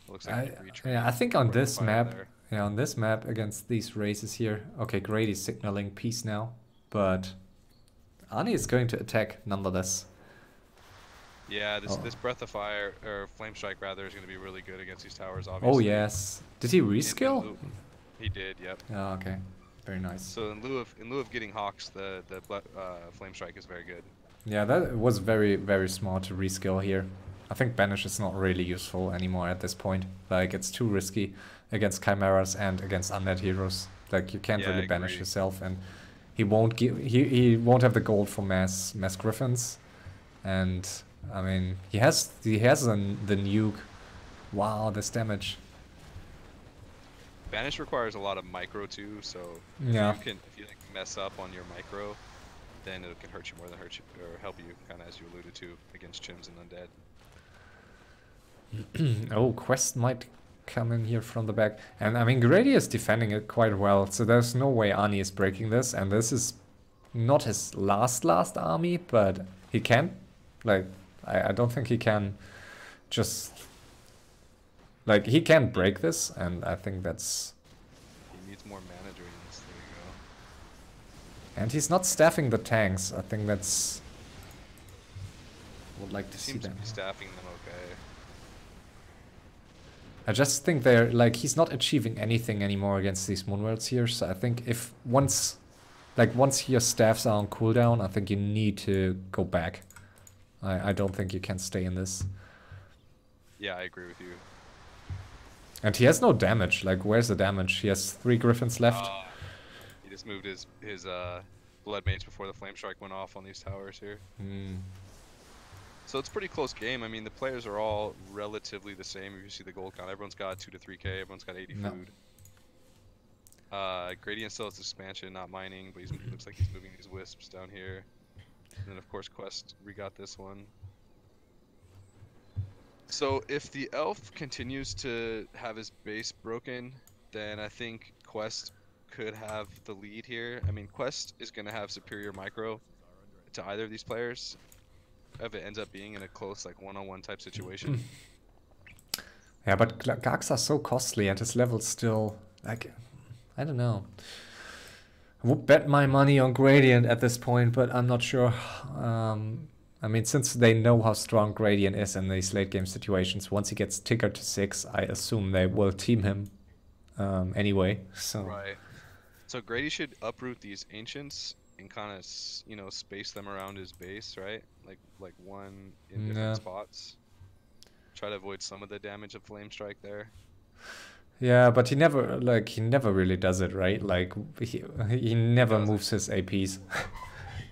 Looks like I think on this map, on this map against these races here, okay, Grady's signaling peace now, but Arnie is going to attack nonetheless. Yeah, this Breath of Fire, or Flame Strike rather, is going to be really good against these towers, obviously. Oh yes. Did he reskill? He did, yep. Oh, okay. Very nice. So in lieu of getting Hawks, the Flame Strike is very good. Yeah, that was very, very smart to reskill here. I think Banish is not really useful anymore at this point. Like, it's too risky against Chimeras and against undead heroes. Like, you can't really banish yourself, and he won't won't have the gold for mass Griffins. And I mean, he has the nuke. Wow, this damage. Banish requires a lot of micro too, so if you like mess up on your micro, then it can hurt you more than help you, kind of as you alluded to against Chims and Undead. Oh, Qwest might come in here from the back. And I mean, Grady is defending it quite well, so there's no way Ani is breaking this. And this is not his last army, but he can. Like, I don't think he can just... Like, he can break this, and I think that's... He needs more mana during this. There you go. And he's not staffing the tanks. I think that's... Would like to see Seems them. to be staffing them okay. I just think they're like, he's not achieving anything anymore against these Moonworlds here. So I think if once your staffs are on cooldown, I think you need to go back. I don't think you can stay in this. Yeah, I agree with you. And he has no damage. Like, where's the damage? He has 3 Griffins left. He just moved his blood mates before the flame strike went off on these towers here. So it's a pretty close game. I mean, the players are all relatively the same. You see the gold count. Everyone's got 2 to 3k. Everyone's got 80 food. Gradient still has expansion, not mining, but he looks like he's moving these wisps down here. And then, of course, Qwest regot this one. So if the elf continues to have his base broken, then I think Qwest could have the lead here. I mean, Qwest is going to have superior micro to either of these players if it ends up being in a close, like, one-on-one type situation. Yeah, but Gargs are so costly and his level's still, like, I don't know. I would bet my money on Gradient at this point, but I'm not sure. I mean, since they know how strong Gradient is in these late game situations, once he gets tickered to 6, I assume they will team him anyway. So. Right. So Grady should uproot these ancients and kind of, you know, space them around his base, right? Like one in different spots. Try to avoid some of the damage of flame strike there. Yeah, but he never really does it, right? Like he never moves his APs.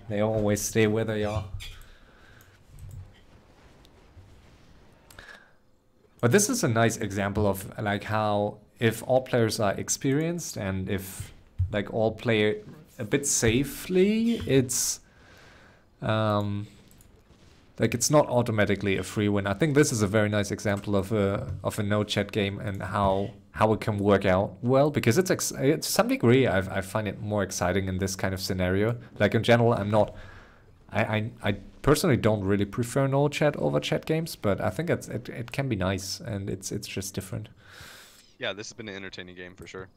They always stay where they are. But this is a nice example of like how if all players are experienced and if like all play a bit safely, it's like it's not automatically a free win. I think this is a very nice example of a no chat game and how it can work out well, because it's to some degree I find it more exciting in this kind of scenario. Like in general, I personally don't really prefer no chat over chat games, but I think it can be nice and it's just different. Yeah, this has been an entertaining game for sure.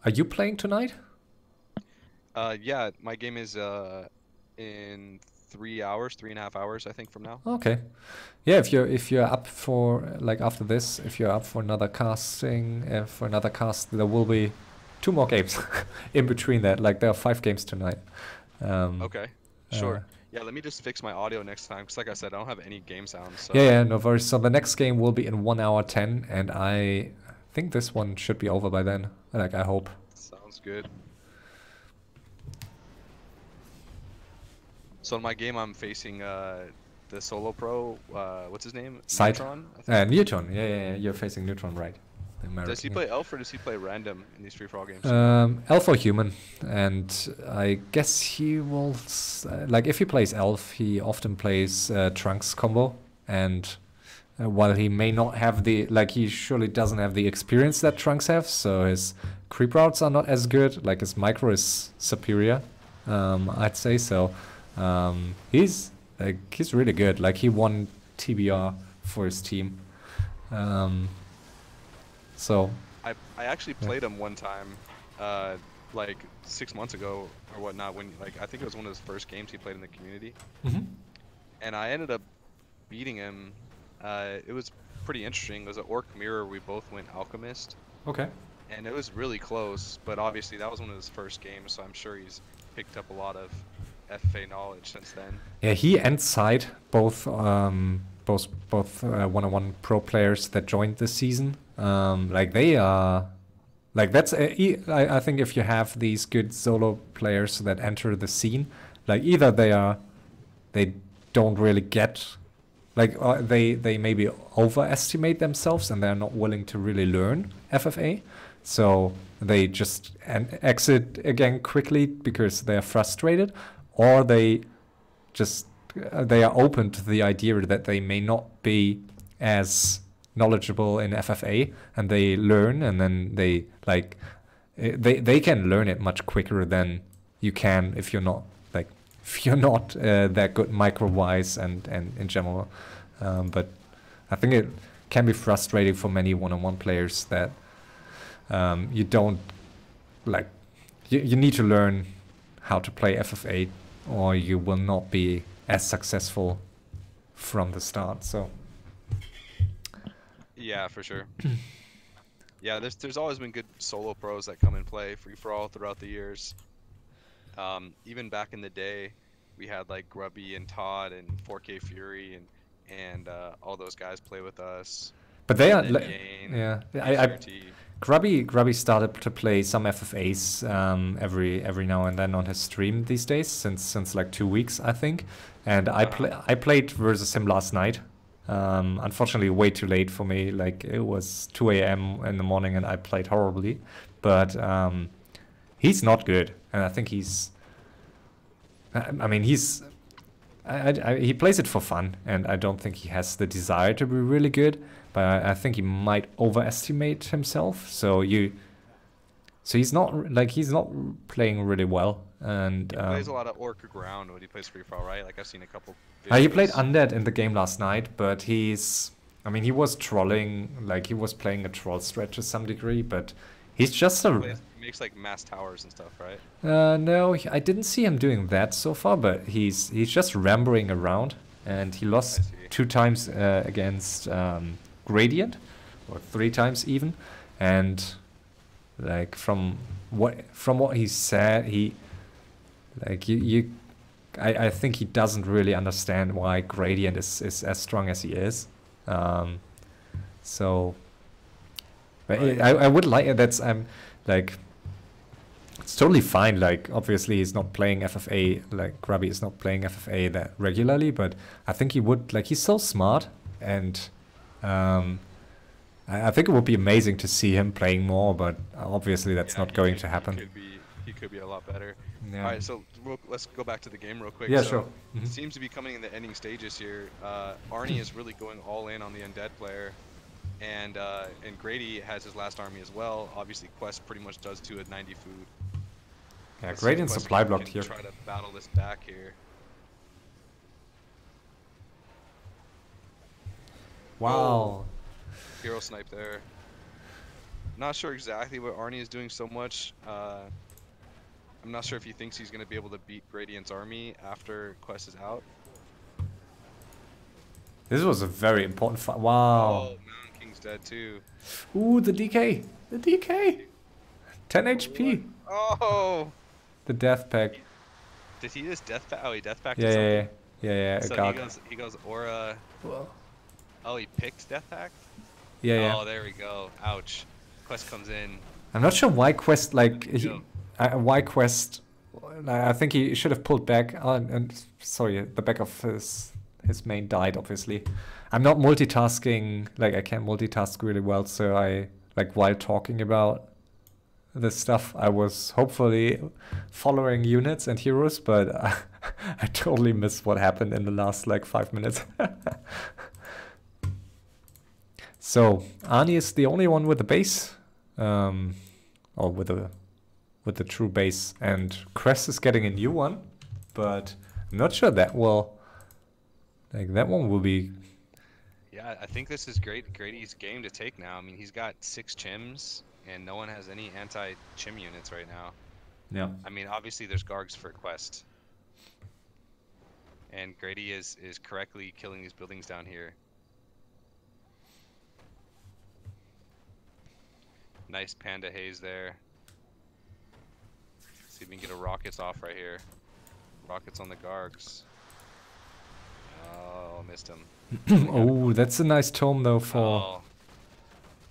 Are you playing tonight? Yeah, my game is in 3.5 hours, I think, from now. Okay. Yeah, if you're up for, like, after this, if you're up for another casting, there will be 2 more games in between that. Like, there are 5 games tonight. Okay, sure. Yeah, let me just fix my audio next time, because like I said, I don't have any game sounds. So. Yeah, no worries. So the next game will be in 1 hour 10, and I think this one should be over by then. Like, I hope. Sounds good. So in my game, I'm facing the solo pro. What's his name? Side. Neutron. Neutron. Yeah. You're facing Neutron, right? Does he play elf or does he play random in these free-for-all games? Elf or human, and I guess he will. Like if he plays elf, he often plays Trunks combo, and while he may not have he surely doesn't have the experience that Trunks have, so his creep routes are not as good. Like his micro is superior, I'd say so. He's really good. Like he won TBR for his team. So I actually played him one time, like 6 months ago or whatnot. When I think it was one of his first games he played in the community, and I ended up beating him. It was pretty interesting. It was an orc mirror. We both went alchemist. Okay. And it was really close, but obviously that was one of his first games, so I'm sure he's picked up a lot of FFA knowledge since then. Yeah, he and Side both one-on-one pro players that joined this season. Like they are, like that's I think if you have these good solo players that enter the scene, like either they don't really get, like they maybe overestimate themselves and they're not willing to really learn FFA, so they just exit again quickly because they are frustrated, or they are open to the idea that they may not be as knowledgeable in FFA, and they learn, and then they like they can learn it much quicker than you can if you're not that good micro-wise and in general. But I think it can be frustrating for many one-on-one players that you don't like. You need to learn how to play FFA, or you will not be as successful from the start. So yeah, for sure. Yeah, there's always been good solo pros that come and play free for all throughout the years. Even back in the day, we had like Grubby and Todd and 4K Fury and all those guys play with us. But they are Yane, yeah. Grubby started to play some FFAs every now and then on his stream these days since like 2 weeks, I think. And I played versus him last night. Unfortunately, way too late for me. Like it was 2 a.m. in the morning, and I played horribly. But he's not good, and I think he's. I mean, he plays it for fun, and I don't think he has the desire to be really good. But I think he might overestimate himself. So he's not playing really well, and he plays a lot of Orca ground when he plays free for all, right? Like I've seen a couple. He played Undead in the game last night, but he was trolling, like he was playing a troll strat to some degree, but he's just he makes like mass towers and stuff, right? No, I didn't see him doing that so far, but he's just rambling around, and he lost 2 times against Gradient, or 3 times even, and like from what he said, I think he doesn't really understand why Gradient is as strong as he is. So right. I would like that's like it's totally fine. Like obviously he's not playing FFA, like Grubby is not playing FFA that regularly, but I think he would, like he's so smart, and I think it would be amazing to see him playing more, but obviously that's not going to happen. He could be a lot better. Yeah. All right, so let's go back to the game real quick. Yeah, so sure. It seems to be coming in the ending stages here. Arnie is really going all in on the undead player, and Grady has his last army as well. Obviously, Qwest pretty much does too at 90 food. Yeah, Gradient's supply blocked here. Try to battle this back here. Wow. Oh, hero snipe there. Not sure exactly what Arnie is doing so much. I'm not sure if he thinks he's going to be able to beat Gradient's army after Qwest is out. This was a very important fight. Wow. Oh, Mountain King's dead too. Ooh, the DK. The DK. 10 HP. Oh. The death pack. Did he just death pack? Oh, he death packed Yeah. So he goes Aura. Whoa. Oh, he picked death pack? Yeah. Oh, there we go. Ouch. Qwest comes in. I'm not sure why Qwest, like, why Qwest, I think he should have pulled back. And sorry, the back of his main died, obviously. I'm not multitasking, like, I can't multitask really well, so I, like, while talking about this stuff, I was hopefully following units and heroes, but I totally missed what happened in the last, like, 5 minutes. So, Arnie is the only one with the base, or with the true base, and Qwest is getting a new one, but I'm not sure that will, like, that one will be. Yeah, I think this is Grady's game to take now. I mean, he's got 6 chims, and no one has any anti-chim units right now. Yeah. I mean, obviously there's Gargs for Qwest, and Grady is correctly killing these buildings down here. Nice Panda Haze there. See if we can get a rockets off right here. Rockets on the Gargs. Oh, missed him. Oh, that's a nice tome though for. Oh,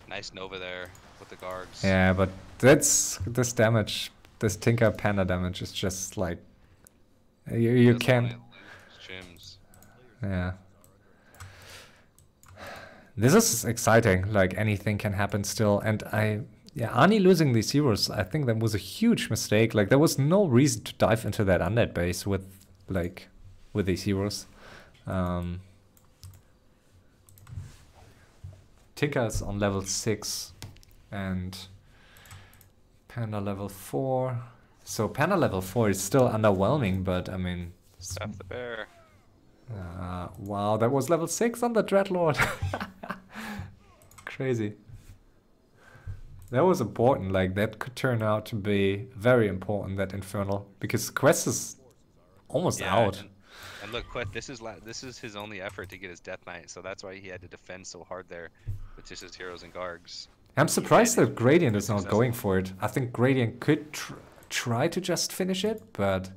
nice Nova there with the Gargs. Yeah, but this damage, this Tinker Panda damage is just like you can't. Chims. Yeah. This is exciting, like anything can happen still, and Arnie losing these heroes, I think that was a huge mistake. Like there was no reason to dive into that undead base with these heroes. Tinker is on level 6 and Panda level 4. So Panda level 4 is still underwhelming, but I mean... Stuff the bear. Wow, that was level 6 on the Dreadlord. Crazy. That was important, like that could turn out to be very important, that Infernal, because Qwest is almost out. And look, Qwest, this is his only effort to get his Death Knight, so that's why he had to defend so hard there with just his heroes and Gargs. I'm surprised that Gradient is not going for it. I think Gradient could try to just finish it, but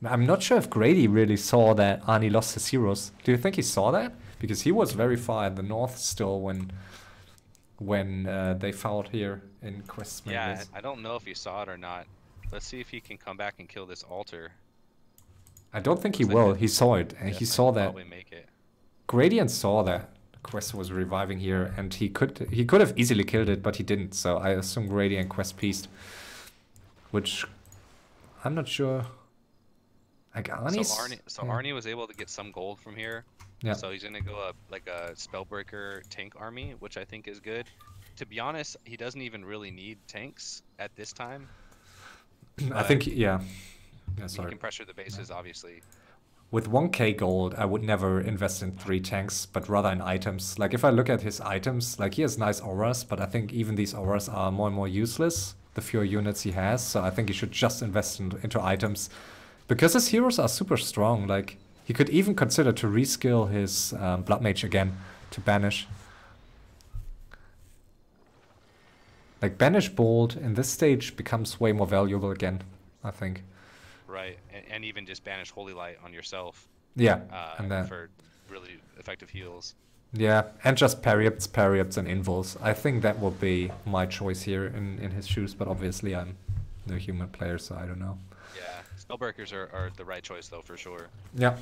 I'm not sure if Grady really saw that Arnie lost his heroes. Do you think he saw that? Because he was very far in the north still when they fought here in Qwest. Yeah, I don't know if he saw it or not. Let's see if he can come back and kill this altar. I don't think he will. He saw it, and he saw that. Probably make it. Gradient saw that Qwest was reviving here, and he could have easily killed it, but he didn't. So I assume Gradient Qwest pieced, which I'm not sure. Like Arnie's, so Arnie was able to get some gold from here. Yeah. So he's gonna go up like a Spellbreaker tank army, which I think is good. To be honest, he doesn't even really need tanks at this time. I think, yeah. Sorry. He can pressure the bases, obviously. With 1k gold, I would never invest in 3 tanks, but rather in items. Like if I look at his items, like he has nice auras, but I think even these auras are more and more useless, the fewer units he has. So I think he should just invest into items. Because his heroes are super strong, like he could even consider to reskill his Blood Mage again to banish. Like Banish Bolt in this stage becomes way more valuable again, I think. Right, and even just banish Holy Light on yourself. Yeah, and then for really effective heals. Yeah, and just Periapts, and Invuls. I think that would be my choice here in his shoes, but obviously I'm no human player, so I don't know. Yeah, Spellbreakers are the right choice though, for sure. Yeah,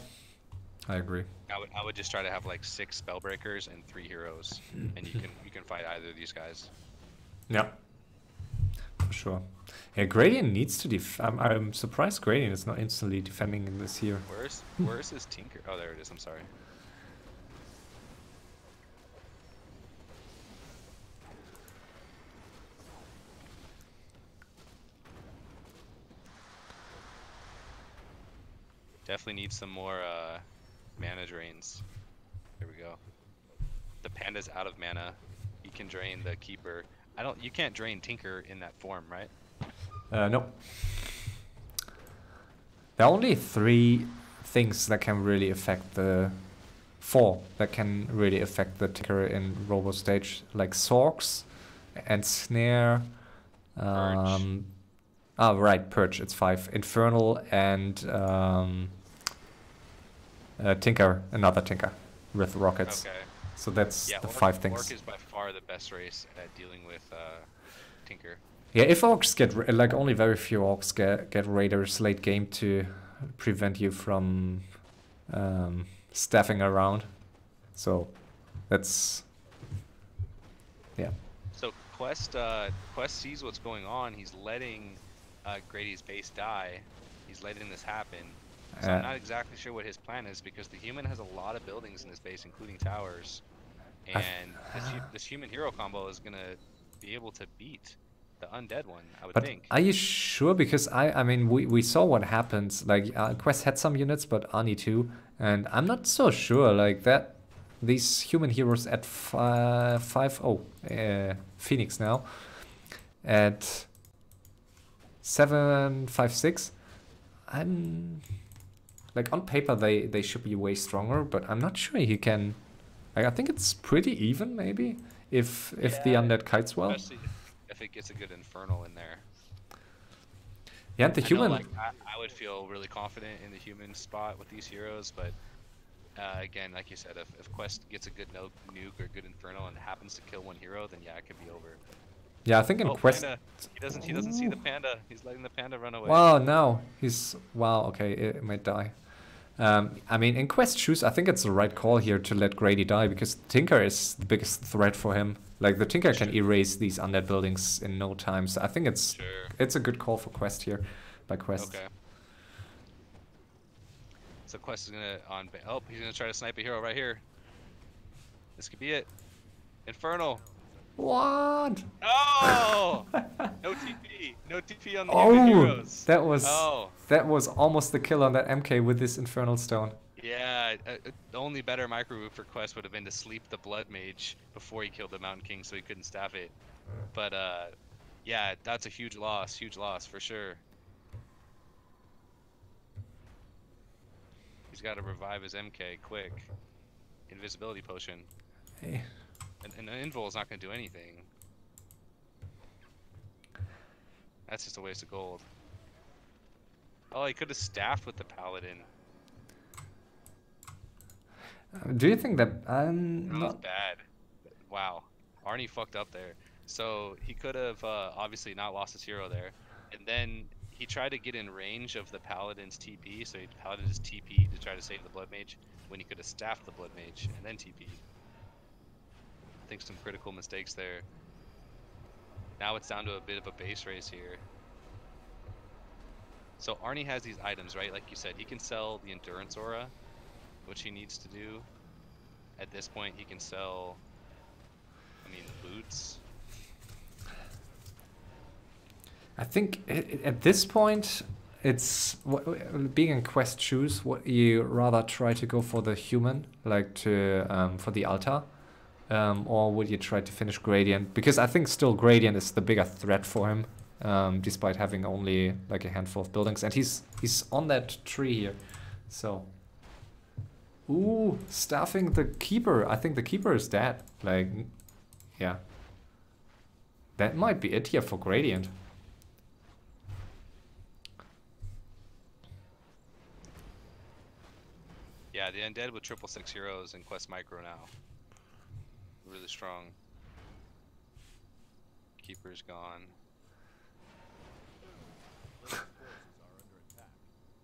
I agree. I would just try to have like 6 Spellbreakers and 3 heroes, and you can fight either of these guys. Yeah, for sure. Yeah, Gradient needs to I'm surprised Gradient is not instantly defending in this here. Where's his Tinker? Oh, there it is. I'm sorry. Definitely need some more mana drains. Here we go. The Panda's out of mana. He can drain the Keeper. You can't drain Tinker in that form, right? No. There are only 3 things that can really affect the 4 that can really affect the Tinker in Robo stage, like Sorks and Snare. Right, Purge, it's 5. Infernal and Tinker, another Tinker with rockets. Okay. So that's the 5 things. Orc is by far the best race at dealing with Tinker. Yeah, if orcs get, like only very few orcs get raiders late game to prevent you from staffing around. So that's, yeah. So Qwest sees what's going on. He's letting Grady's base die. He's letting this happen. So I'm not exactly sure what his plan is, because the human has a lot of buildings in his base, including towers. And this human hero combo is going to be able to beat the undead one, I would think. Are you sure? Because I mean, we saw what happens. Like Qwest had some units, but Arnie too. And I'm not so sure like that these human heroes at 5-0 Phoenix now at 7-5-6. I'm like on paper they should be way stronger, but I'm not sure he can. Like I think it's pretty even maybe if the undead kites well. Especially if it gets a good infernal in there. Yeah, and the human. I would feel really confident in the human spot with these heroes, but again, like you said, if Qwest gets a good nuke or good infernal and happens to kill one hero, then yeah, it could be over. Yeah, I think in Qwest. Panda. He doesn't see the panda. He's letting the panda run away. Wow, no, he's okay. It might die. I mean, in Qwest shoes, I think it's the right call here to let Grady die, because Tinker is the biggest threat for him. Like the Tinker can erase these undead buildings in no time. So I think it's a good call for Qwest here, by Qwest. Okay. So Qwest is gonna he's gonna try to snipe a hero right here. This could be it. Infernal. What? Oh! No TP. No TP on the human Oh, heroes. that was almost the kill on that MK with this Infernal Stone. Yeah, the only better micro move for Qwest would have been to sleep the Blood Mage before he killed the Mountain King so he couldn't staff it. But yeah, that's a huge loss for sure. He's got to revive his MK quick. Invisibility potion. Hey. And an invul is not going to do anything. That's just a waste of gold. Oh, he could have staffed with the Paladin. Do you think that That was bad. Wow. Arnie fucked up there. So he could have obviously not lost his hero there. And then he tried to get in range of the Paladin's TP, so Paladin just TP to try to save the Blood Mage when he could have staffed the Blood Mage and then TP. I think some critical mistakes there. Now it's down to a bit of a base race here. So Arnie has these items, right? Like you said, he can sell the Endurance Aura, which he needs to do. At this point, he can sell, I mean, boots. I think at this point, it's being in Qwest shoes. What you rather try to go for the human, like for the altar, or would you try to finish Gradient? Because I think still Gradient is the bigger threat for him, despite having only like a handful of buildings, and he's on that tree here, so. Ooh, staffing the Keeper. I think the Keeper is dead. Like, yeah. That might be it here for Gradient. Yeah, the Undead with 666 heroes and Qwest Micro now. Really strong. Keeper's gone.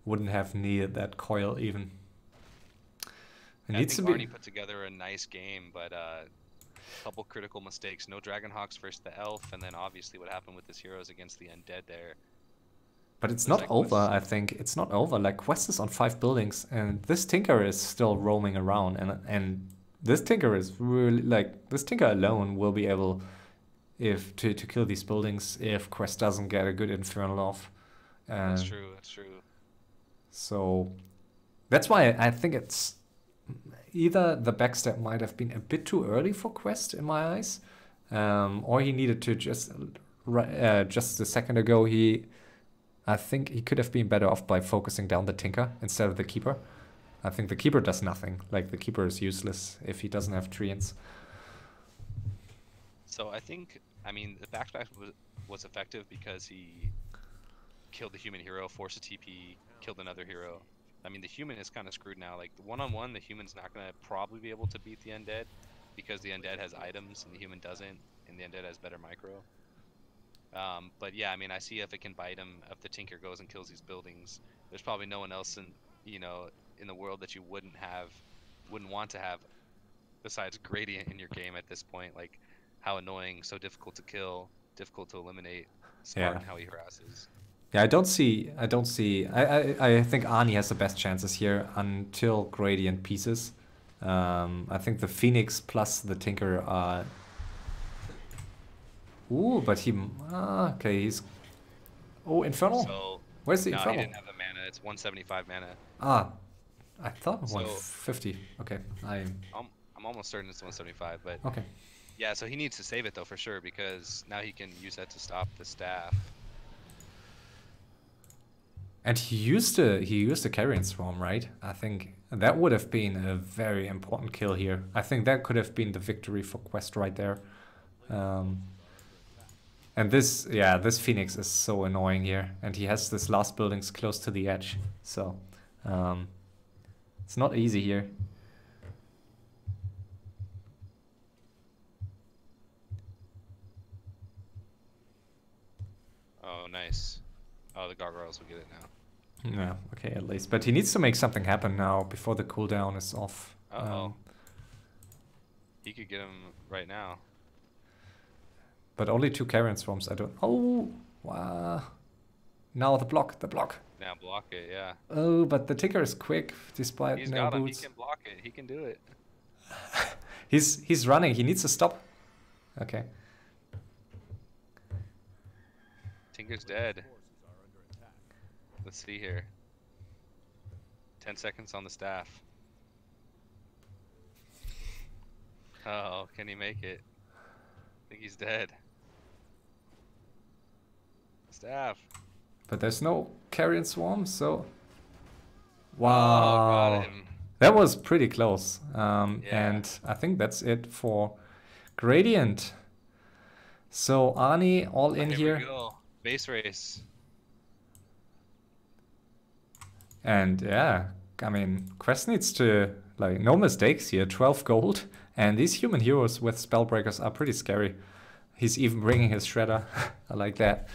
Wouldn't have needed that coil even. It I needs think to be. Arnie put together a nice game, but a couple critical mistakes. No Dragonhawks versus the Elf, and then obviously what happened with his heroes against the Undead there. But it's not over, I think. It's not over. Like, Qwest is on 5 buildings, and this Tinker is still roaming around, and this Tinker is really, like, this Tinker alone will be able to kill these buildings if Qwest doesn't get a good Infernal off. That's true, that's true. So, that's why I think it's either the backstab might have been a bit too early for Qwest in my eyes, or he needed to just a second ago I think he could have been better off by focusing down the Tinker instead of the Keeper. I think the Keeper does nothing. Like, the Keeper is useless if he doesn't have Treants. So I think, I mean, the backstab was effective because he killed the human hero, forced a TP, killed another hero. I mean, the human is kind of screwed now. Like, one-on-one, the human's not going to probably be able to beat the Undead because the Undead has items and the human doesn't, and the Undead has better micro. But yeah, I mean, I see if it can bite him, if the Tinker goes and kills these buildings. There's probably no one else in the world that you wouldn't want to have besides Gradient in your game at this point. Like, how annoying, so difficult to kill, difficult to eliminate, smart in how he harasses. Yeah, I think Arnie has the best chances here until Gradient pieces. I think the Phoenix plus the Tinker are... Ooh, but he... okay, he's... Oh, Infernal? So, where's the no, Infernal? he didn't have the mana. It's 175 mana. Ah, I thought 150. Okay, I'm almost certain it's 175, but... Okay. Yeah, so he needs to save it, though, for sure, because now he can use that to stop the staff. And he used the Carrion Swarm, right? I think that would have been a very important kill here. I think that could have been the victory for Qwest right there. And this Phoenix is so annoying here. And he has this last buildings close to the edge. So, it's not easy here. Oh, nice. Oh, the gargoyles will get it now. Yeah, okay, at least. But he needs to make something happen now before the cooldown is off. Uh-oh. He could get him right now. But only 2 Carrion Swarms. I don't... Oh! Wow. Now the block. Now block it, yeah. Oh, but the Tinker is quick despite He's no got him. boots. He can block it. He can do it. He's running. He needs to stop. Okay. Tinker's dead. Let's see here. 10 seconds on the staff. Oh, can he make it? I think he's dead. Staff. But there's no carrion swarm, so... Oh, Wow. got him. That was pretty close. Yeah. And I think that's it for Gradient. So Arnie all in Here here. we go. Base race. And yeah, I mean, Qwest needs to, like, no mistakes here. 12 gold. And these human heroes with Spellbreakers are pretty scary. He's even bringing his Shredder. I like that.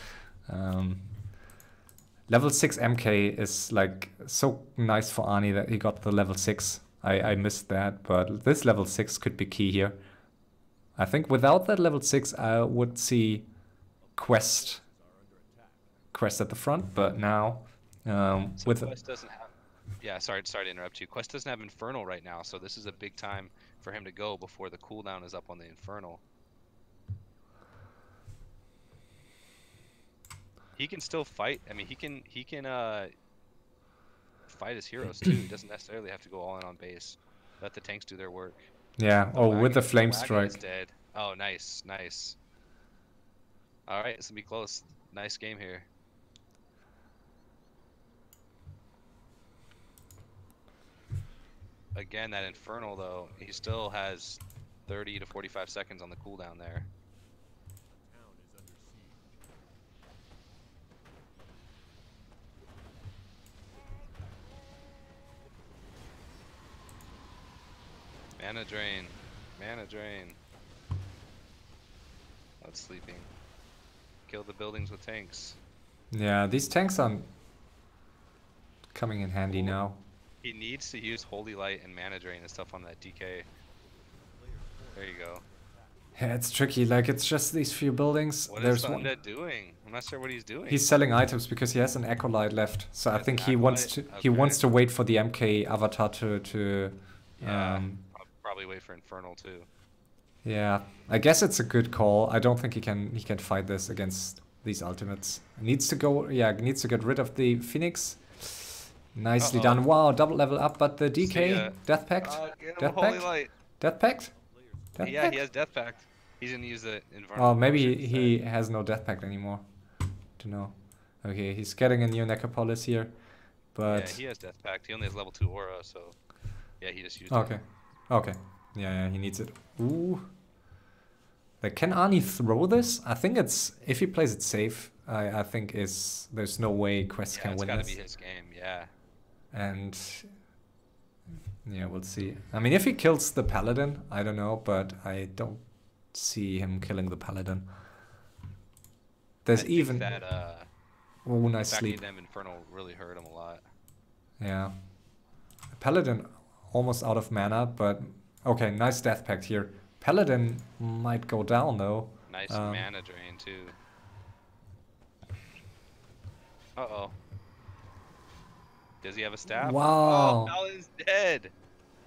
Level 6 MK is like so nice for Arnie that he got the level 6. I missed that, but this level 6 could be key here. I think without that level 6, I would see Qwest at the front, but now So with Qwest doesn't have. Yeah, sorry to interrupt you. Qwest doesn't have Infernal right now, so this is a big time for him to go before the cooldown is up on the Infernal. He can still fight. I mean, he can fight his heroes too. He doesn't necessarily have to go all in on base. Let the tanks do their work. yeah, with the flame strike. Is dead. Oh, nice, nice. All right, it's gonna be close. Nice game here. Again, that Infernal though, he still has 30 to 45 seconds on the cooldown there. Mana drain. Mana drain. Not sleeping. Kill the buildings with tanks. Yeah, these tanks are coming in handy now. He needs to use Holy Light and Mana Drain and stuff on that DK. There you go. Yeah, it's tricky. Like, it's just these few buildings. What There's is the one. undead doing? I'm not sure what he's doing. He's selling items because he has an Acolyte left. So I think he wants to he wants to wait for the MK avatar to yeah, probably wait for Infernal too. yeah, I guess it's a good call. I don't think he can fight this against these ultimates. Needs to go, yeah, needs to get rid of the Phoenix. Nicely done. Wow, double level up, but the DK, Death Pact, Death Pact, Death Pact? Yeah, he has Death Pact. He's gonna use the Infernal. Oh, maybe he has no Death Pact anymore. To know. Okay, he's getting a new Necropolis here, but yeah, he has Death Pact. He only has level 2 aura, so yeah, he just used it. Okay, okay, yeah, he needs it. Ooh. Like, can Arnie throw this? I think it's, if he plays it safe, I think there's no way Qwest can win this. It's gotta be his game, yeah. And yeah, we'll see. I mean, if he kills the Paladin, I don't know, but I don't see him killing the Paladin. There's even that oh, nice sleep. Them Infernal really hurt him a lot. Yeah, the Paladin almost out of mana, but okay, nice Death Pact here. Paladin might go down though. Nice mana drain too. Uh-oh. Does he have a staff? Wow. Oh, Paladin's dead.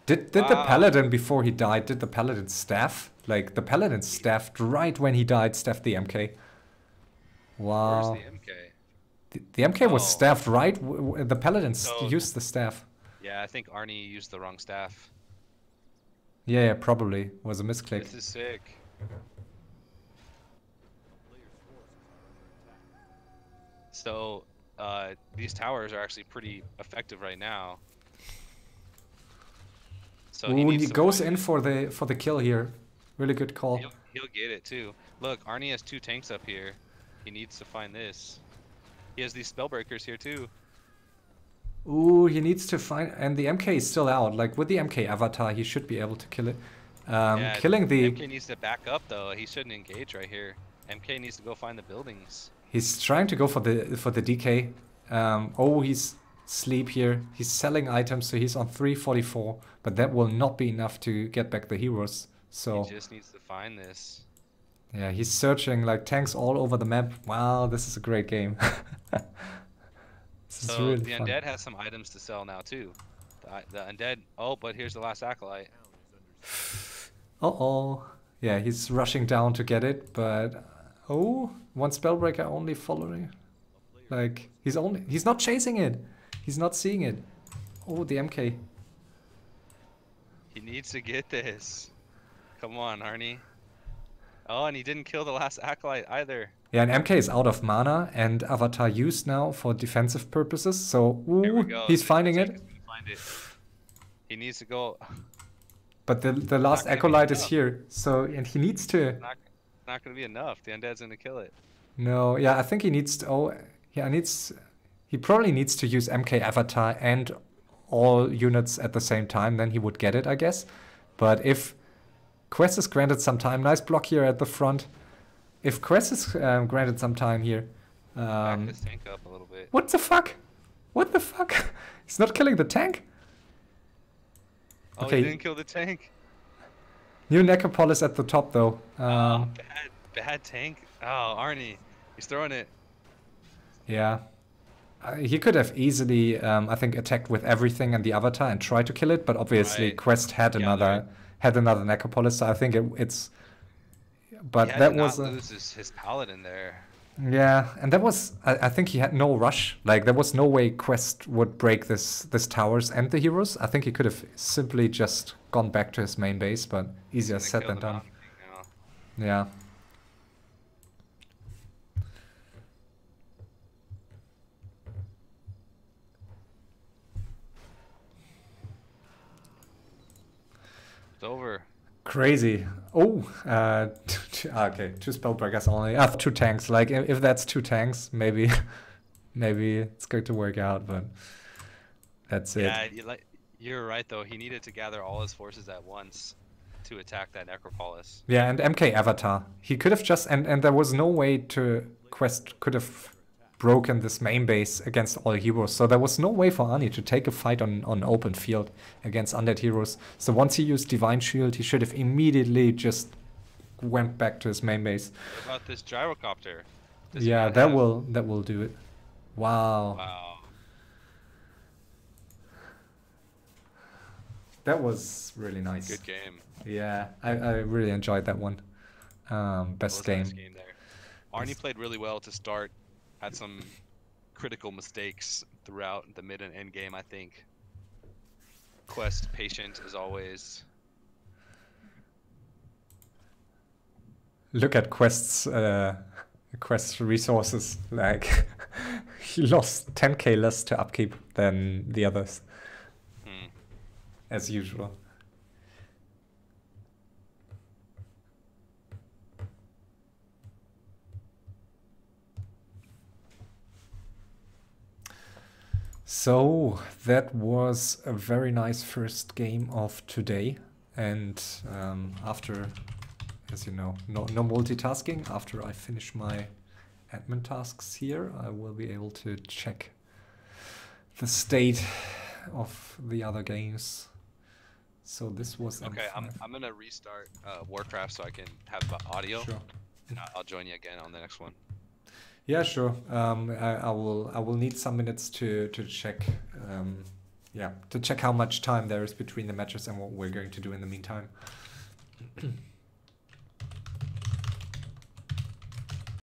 Did the Paladin, before he died, did the Paladin staff? Like, the Paladin staffed right when he died, staffed the MK. Wow. Where's the MK? The MK was staffed right? The Paladin used the staff. Yeah, I think Arnie used the wrong staff. Yeah, probably. Was a misclick. This is sick. So, these towers are actually pretty effective right now. So he goes in for the kill here. Really good call. He'll get it too. Look, Arnie has 2 tanks up here. He needs to find this. He has these Spellbreakers here too. Ooh, he needs to find, and the MK is still out. Like, with the MK avatar, he should be able to kill it. Yeah, killing the MK needs to back up though. He shouldn't engage right here. MK needs to go find the buildings. He's trying to go for the DK. Oh, he's sleep here. He's selling items, so he's on 344. But that will not be enough to get back the heroes. So he just needs to find this. Yeah, he's searching like tanks all over the map. Wow, this is a great game. This is really the fun. undead has some items to sell now too. The undead. Oh, but here's the last acolyte. Uh-oh. Yeah, he's rushing down to get it, but oh, one Spellbreaker only following. Like he's not chasing it. He's not seeing it. Oh, the MK. He needs to get this. Come on, Arnie. Oh, and he didn't kill the last Acolyte either. Yeah, and MK is out of mana and Avatar used now for defensive purposes. So ooh, he's finding it. Find it. He needs to go. But the last Acolyte is here, so and he needs to. Not gonna be enough. The Undead's gonna kill it. No, yeah, I think he needs to. Oh, yeah, he probably needs to use MK Avatar and all units at the same time. Then he would get it, I guess. But if Qwest is granted some time, nice block here at the front. If Qwest is granted some time here, back this tank up a little bit. What the fuck? What the fuck? He's not killing the tank. Oh, okay. He didn't kill the tank. New Necropolis at the top though. Bad tank. Oh, Arnie, he's throwing it. Yeah. He could have easily, I think, attacked with everything and the Avatar and tried to kill it, but obviously Qwest had another Necropolis, so I think it's. But that was. He had to not lose his Paladin there. Yeah, and that was. I think he had no rush. Like there was no way Qwest would break this towers and the heroes. I think he could have simply just gone back to his main base, but easier said than done. Yeah. It's over. Crazy. Oh, okay. 2 Spellbreakers only. 2 tanks. Like if that's 2 tanks, maybe it's going to work out. But that's it. Yeah, you're right though. He needed to gather all his forces at once to attack that Necropolis. Yeah, and MK Avatar. He could have just and there was no way to Qwest could have broken this main base against all heroes. So there was no way for Arnie to take a fight on open field against undead heroes. So once he used Divine Shield, he should have immediately just went back to his main base. What about this gyrocopter? Yeah, that will do it. Wow. Wow. That was really nice. Good game. Yeah, I really enjoyed that one. Best game. Nice game there. Arnie played really well to start. Had some critical mistakes throughout the mid and end game, I think. Qwest, patient as always. Look at Qwest's resources. Like he lost 10k less to upkeep than the others, as usual. So that was a very nice first game of today, and after, as you know, no multitasking. After I finish my admin tasks here, I will be able to check the state of the other games. So this was okay. I'm gonna restart Warcraft so I can have audio. Sure. And I'll join you again on the next one. Yeah, sure. I will need some minutes to check. To check how much time there is between the matches and what we're going to do in the meantime.